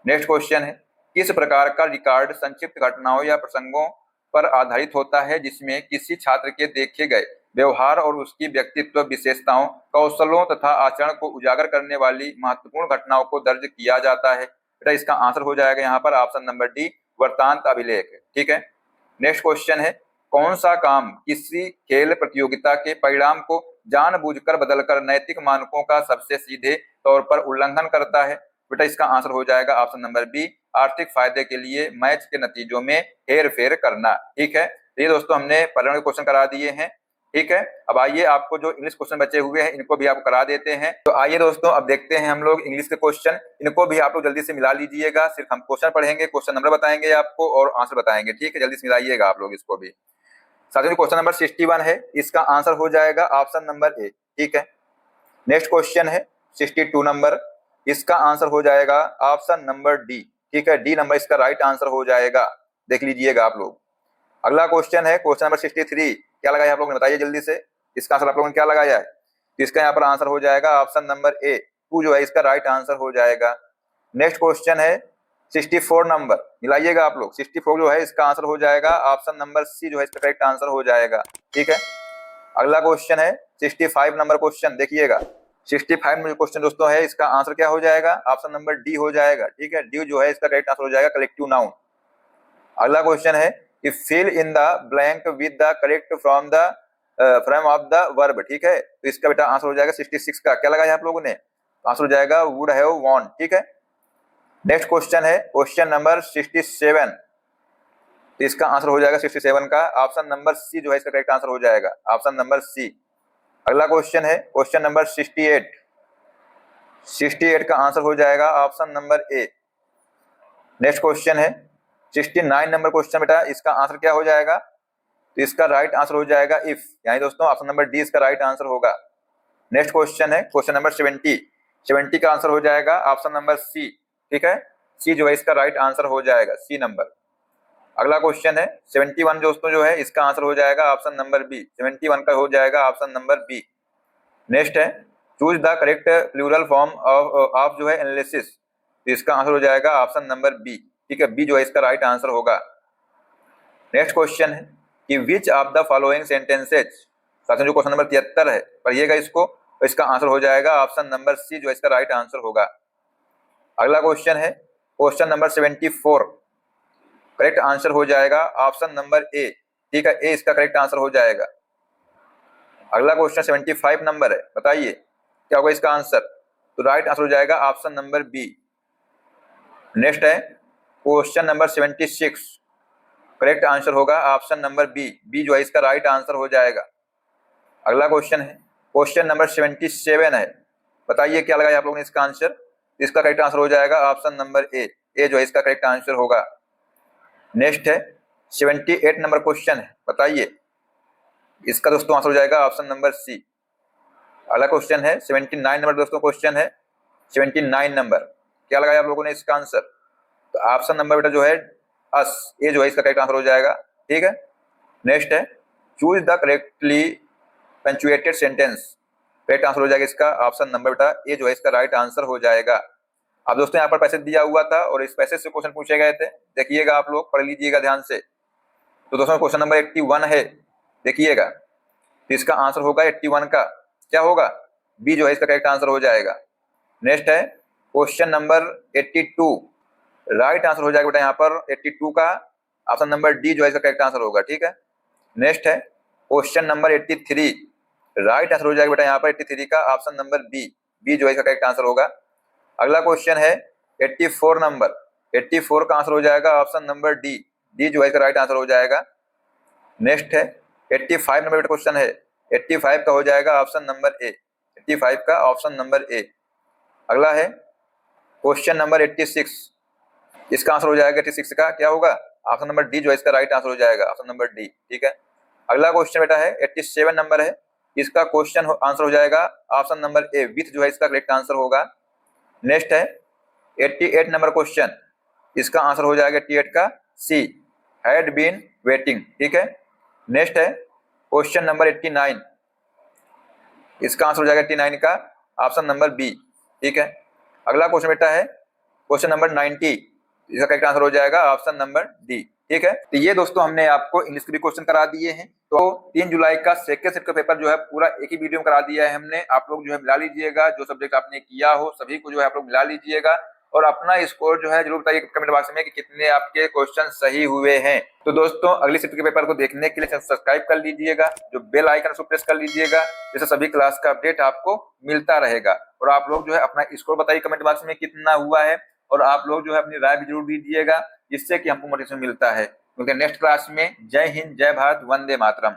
S1: Next question है, किस प्रकार का रिकॉर्ड संक्षिप्त घटनाओं या प्रसंगों पर आधारित होता है जिसमें किसी छात्र के देखे गए व्यवहार और उसकी व्यक्तित्व विशेषताओं, कौशलों तथा आचरण को उजागर करने वाली महत्वपूर्ण घटनाओं को दर्ज किया जाता है। बेटा इसका आंसर हो जाएगा यहाँ पर ऑप्शन नंबर डी, वृत्तांत अभिलेख। ठीक है, नेक्स्ट क्वेश्चन है, कौन सा काम किसी खेल प्रतियोगिता के परिणाम को जानबूझकर बदलकर नैतिक मानकों का सबसे सीधे तौर पर उल्लंघन करता है। बेटा इसका आंसर हो जाएगा ऑप्शन नंबर बी, आर्थिक फायदे के लिए मैच के नतीजों में हेर फेर करना। ठीक है, ये दोस्तों हमने पर्यावरण के क्वेश्चन करा दिए हैं। ठीक है, अब आइए आपको जो इंग्लिश क्वेश्चन बचे हुए हैं इनको भी आप करा देते हैं। तो आइए दोस्तों अब देखते हैं हम लोग इंग्लिश के क्वेश्चन, इनको भी आप लोग जल्दी से मिला लीजिएगा। सिर्फ हम क्वेश्चन पढ़ेंगे, क्वेश्चन नंबर बताएंगे आपको और आंसर बताएंगे। ठीक है, जल्दी से मिलाइएगा आप लोग इसको भी। साथियों क्वेश्चन नंबर 61 है, इसका आंसर हो जाएगा ऑप्शन नंबर ए। ठीक है, नेक्स्ट क्वेश्चन है 62 नंबर, इसका आंसर हो जाएगा ऑप्शन नंबर डी। ठीक है, डी नंबर इसका राइट आंसर हो जाएगा, देख लीजिएगा आप लोग। अगला क्वेश्चन है क्वेश्चन नंबर 63, क्या लगाया आप लोगों ने, बताइए जल्दी से। इसका आंसर आप लोगों ने क्या लगाया है। तो इसका यहाँ पर आंसर हो जाएगा ऑप्शन नंबर ए, 2 इसका राइट आंसर हो जाएगा। नेक्स्ट क्वेश्चन है 64 नंबर, मिलाइएगा आप लोग। 64 इसका आंसर हो जाएगा ऑप्शन नंबर सी, इसका करेक्ट आंसर हो जाएगा। ठीक है, अगला क्वेश्चन है 65 नंबर क्वेश्चन, देखिएगा 65 नंबर क्वेश्चन दोस्तों है, इसका आंसर क्या हो जाएगा, ऑप्शन नंबर डी हो जाएगा। ठीक है, डी इसका करेक्ट आंसर हो जाएगा, कलेक्टिव नाउन। अगला क्वेश्चन है कि fill in the blank with the correct from of the verb. ठीक है, तो इसका बेटा आंसर हो जाएगा 66 का, क्या लगाया आप लोगों ने, आंसर हो जाएगा वुड हैव वॉन। ठीक है, नेक्स्ट क्वेश्चन है क्वेश्चन नंबर 67, तो इसका आंसर हो जाएगा 67 का, ऑप्शन नंबर सी इसका करेक्ट आंसर हो जाएगा, ऑप्शन नंबर सी। अगला क्वेश्चन है क्वेश्चन नंबर 68 का आंसर हो जाएगा option number A. Next question है 69 नंबर क्वेश्चन, बेटा इसका आंसर क्या हो जाएगा, तो इसका राइट आंसर हो जाएगा इफ, यानी दोस्तों ऑप्शन नंबर डी इसका राइट आंसर होगा। नेक्स्ट क्वेश्चन है क्वेश्चन नंबर 70 का आंसर हो जाएगा ऑप्शन नंबर सी। ठीक है, सी इसका राइट आंसर हो जाएगा, सी नंबर। अगला क्वेश्चन है 71 दोस्तों इसका आंसर हो जाएगा ऑप्शन नंबर बी, 71 का हो जाएगा ऑप्शन नंबर बी। नेक्स्ट है choose the correct plural form of जो है एनालिसिस, तो इसका आंसर हो जाएगा ऑप्शन नंबर बी। ठीक है, बी जो है इसका राइट आंसर होगा। नेक्स्ट क्वेश्चन है कि which of the following sentences, साथ में जो क्वेश्चन नंबर 73 है पढ़िएगा इसको, तो इसका आंसर हो जाएगा ऑप्शन नंबर सी जो इसका राइट आंसर होगा। अगला क्वेश्चन है क्वेश्चन नंबर 74, करेक्ट आंसर हो जाएगा ऑप्शन नंबर ए। ठीक है, ए इसका करेक्ट आंसर हो जाएगा। अगला क्वेश्चन 75 नंबर है, बताइए क्या होगा इसका आंसर, तो राइट आंसर हो जाएगा ऑप्शन नंबर बी। नेक्स्ट है क्वेश्चन नंबर 76, करेक्ट आंसर होगा ऑप्शन नंबर बी, बी जो है इसका राइट आंसर हो जाएगा। अगला क्वेश्चन है क्वेश्चन नंबर 77 है, बताइए क्या लगाया आप लोगों ने इसका आंसर, इसका करेक्ट आंसर हो जाएगा ऑप्शन नंबर ए, ए जो है इसका करेक्ट आंसर होगा। नेक्स्ट है 78 नंबर क्वेश्चन है, बताइए इसका दोस्तों आंसर हो जाएगा ऑप्शन नंबर सी। अगला क्वेश्चन है 79 नंबर दोस्तों क्वेश्चन है 79 नंबर, क्या लगाया आप लोगों ने इसका आंसर, तो ऑप्शन नंबर बेटा जो है अस, ए जो है इसका करेक्ट आंसर हो जाएगा। ठीक है, नेक्स्ट है choose the correctly punctuated sentence, correct answer हो जाएगा इसका ऑप्शन नंबर बेटा ए जो है इसका राइट आंसर हो जाएगा। अब दोस्तों यहाँ पर पैसेज दिया हुआ था और इस पैसेज से क्वेश्चन पूछे गए थे, देखिएगा आप लोग पढ़ लीजिएगा ध्यान से। तो दोस्तों क्वेश्चन नंबर 81 है, देखिएगा, तो इसका आंसर होगा 81 का क्या होगा, बी जो है इसका करेक्ट आंसर हो जाएगा। नेक्स्ट है क्वेश्चन नंबर 82, राइट आंसर हो जाएगा बेटा यहाँ पर 82 का ऑप्शन नंबर डी जो है इसका करेक्ट आंसर होगा। ठीक है, नेक्स्ट है क्वेश्चन नंबर 83, राइट आंसर हो जाएगा बेटा यहाँ पर 83 का ऑप्शन नंबर बी, बी जो है इसका करेक्ट आंसर होगा। अगला क्वेश्चन है 84 नंबर, 84 का आंसर हो जाएगा ऑप्शन नंबर डी, डी जो है इसका राइट आंसर हो जाएगा। नेक्स्ट है 85 नंबर बेटा क्वेश्चन है, 85 का हो जाएगा ऑप्शन नंबर ए, 85 का ऑप्शन नंबर ए। अगला है क्वेश्चन नंबर 86, इसका आंसर हो जाएगा 86 का क्या होगा, ऑप्शन नंबर डी जो है इसका राइट आंसर हो जाएगा, ऑप्शन नंबर डी। ठीक है, अगला क्वेश्चन बेटा है 87 नंबर है, इसका क्वेश्चन आंसर हो जाएगा ऑप्शन नंबर ए, विथ जो है इसका करेक्ट आंसर होगा। नेक्स्ट है 88 नंबर क्वेश्चन, इसका आंसर हो जाएगा 88 का सी, हैड बीन वेटिंग। ठीक है, नेक्स्ट है क्वेश्चन नंबर 89, इसका आंसर हो जाएगा 89 का ऑप्शन नंबर बी। ठीक है, अगला क्वेश्चन बेटा है क्वेश्चन नंबर 90, इसका करेक्ट आंसर हो जाएगा ऑप्शन नंबर डी। ठीक है, तो ये दोस्तों हमने आपको इंग्लिश के भी क्वेश्चन करा दिए हैं। तो 3 जुलाई का सेकंड सेट का पेपर जो है पूरा एक ही वीडियो में करा दिया है हमने, आप लोग जो है मिला लीजिएगा, जो सब्जेक्ट आपने किया हो सभी को जो है आप लोग मिला लीजिएगा और अपना स्कोर जो है जरूर बताइए कमेंट बॉक्स में कि कितने आपके क्वेश्चन सही हुए हैं। तो दोस्तों अगली शिफ्ट के पेपर को देखने के लिए सब्सक्राइब कर लीजिएगा, जो बेल आइकन उसको प्रेस कर लीजिएगा, जैसे सभी क्लास का अपडेट आपको मिलता रहेगा। और आप लोग जो है अपना स्कोर बताइए कमेंट बॉक्स में कितना हुआ है, और आप लोग जो है अपनी राय भी जरूर दीजिएगा, जिससे कि हमको मोटिवेशन मिलता है। क्योंकि नेक्स्ट क्लास में जय हिंद, जय भारत, वंदे मातरम।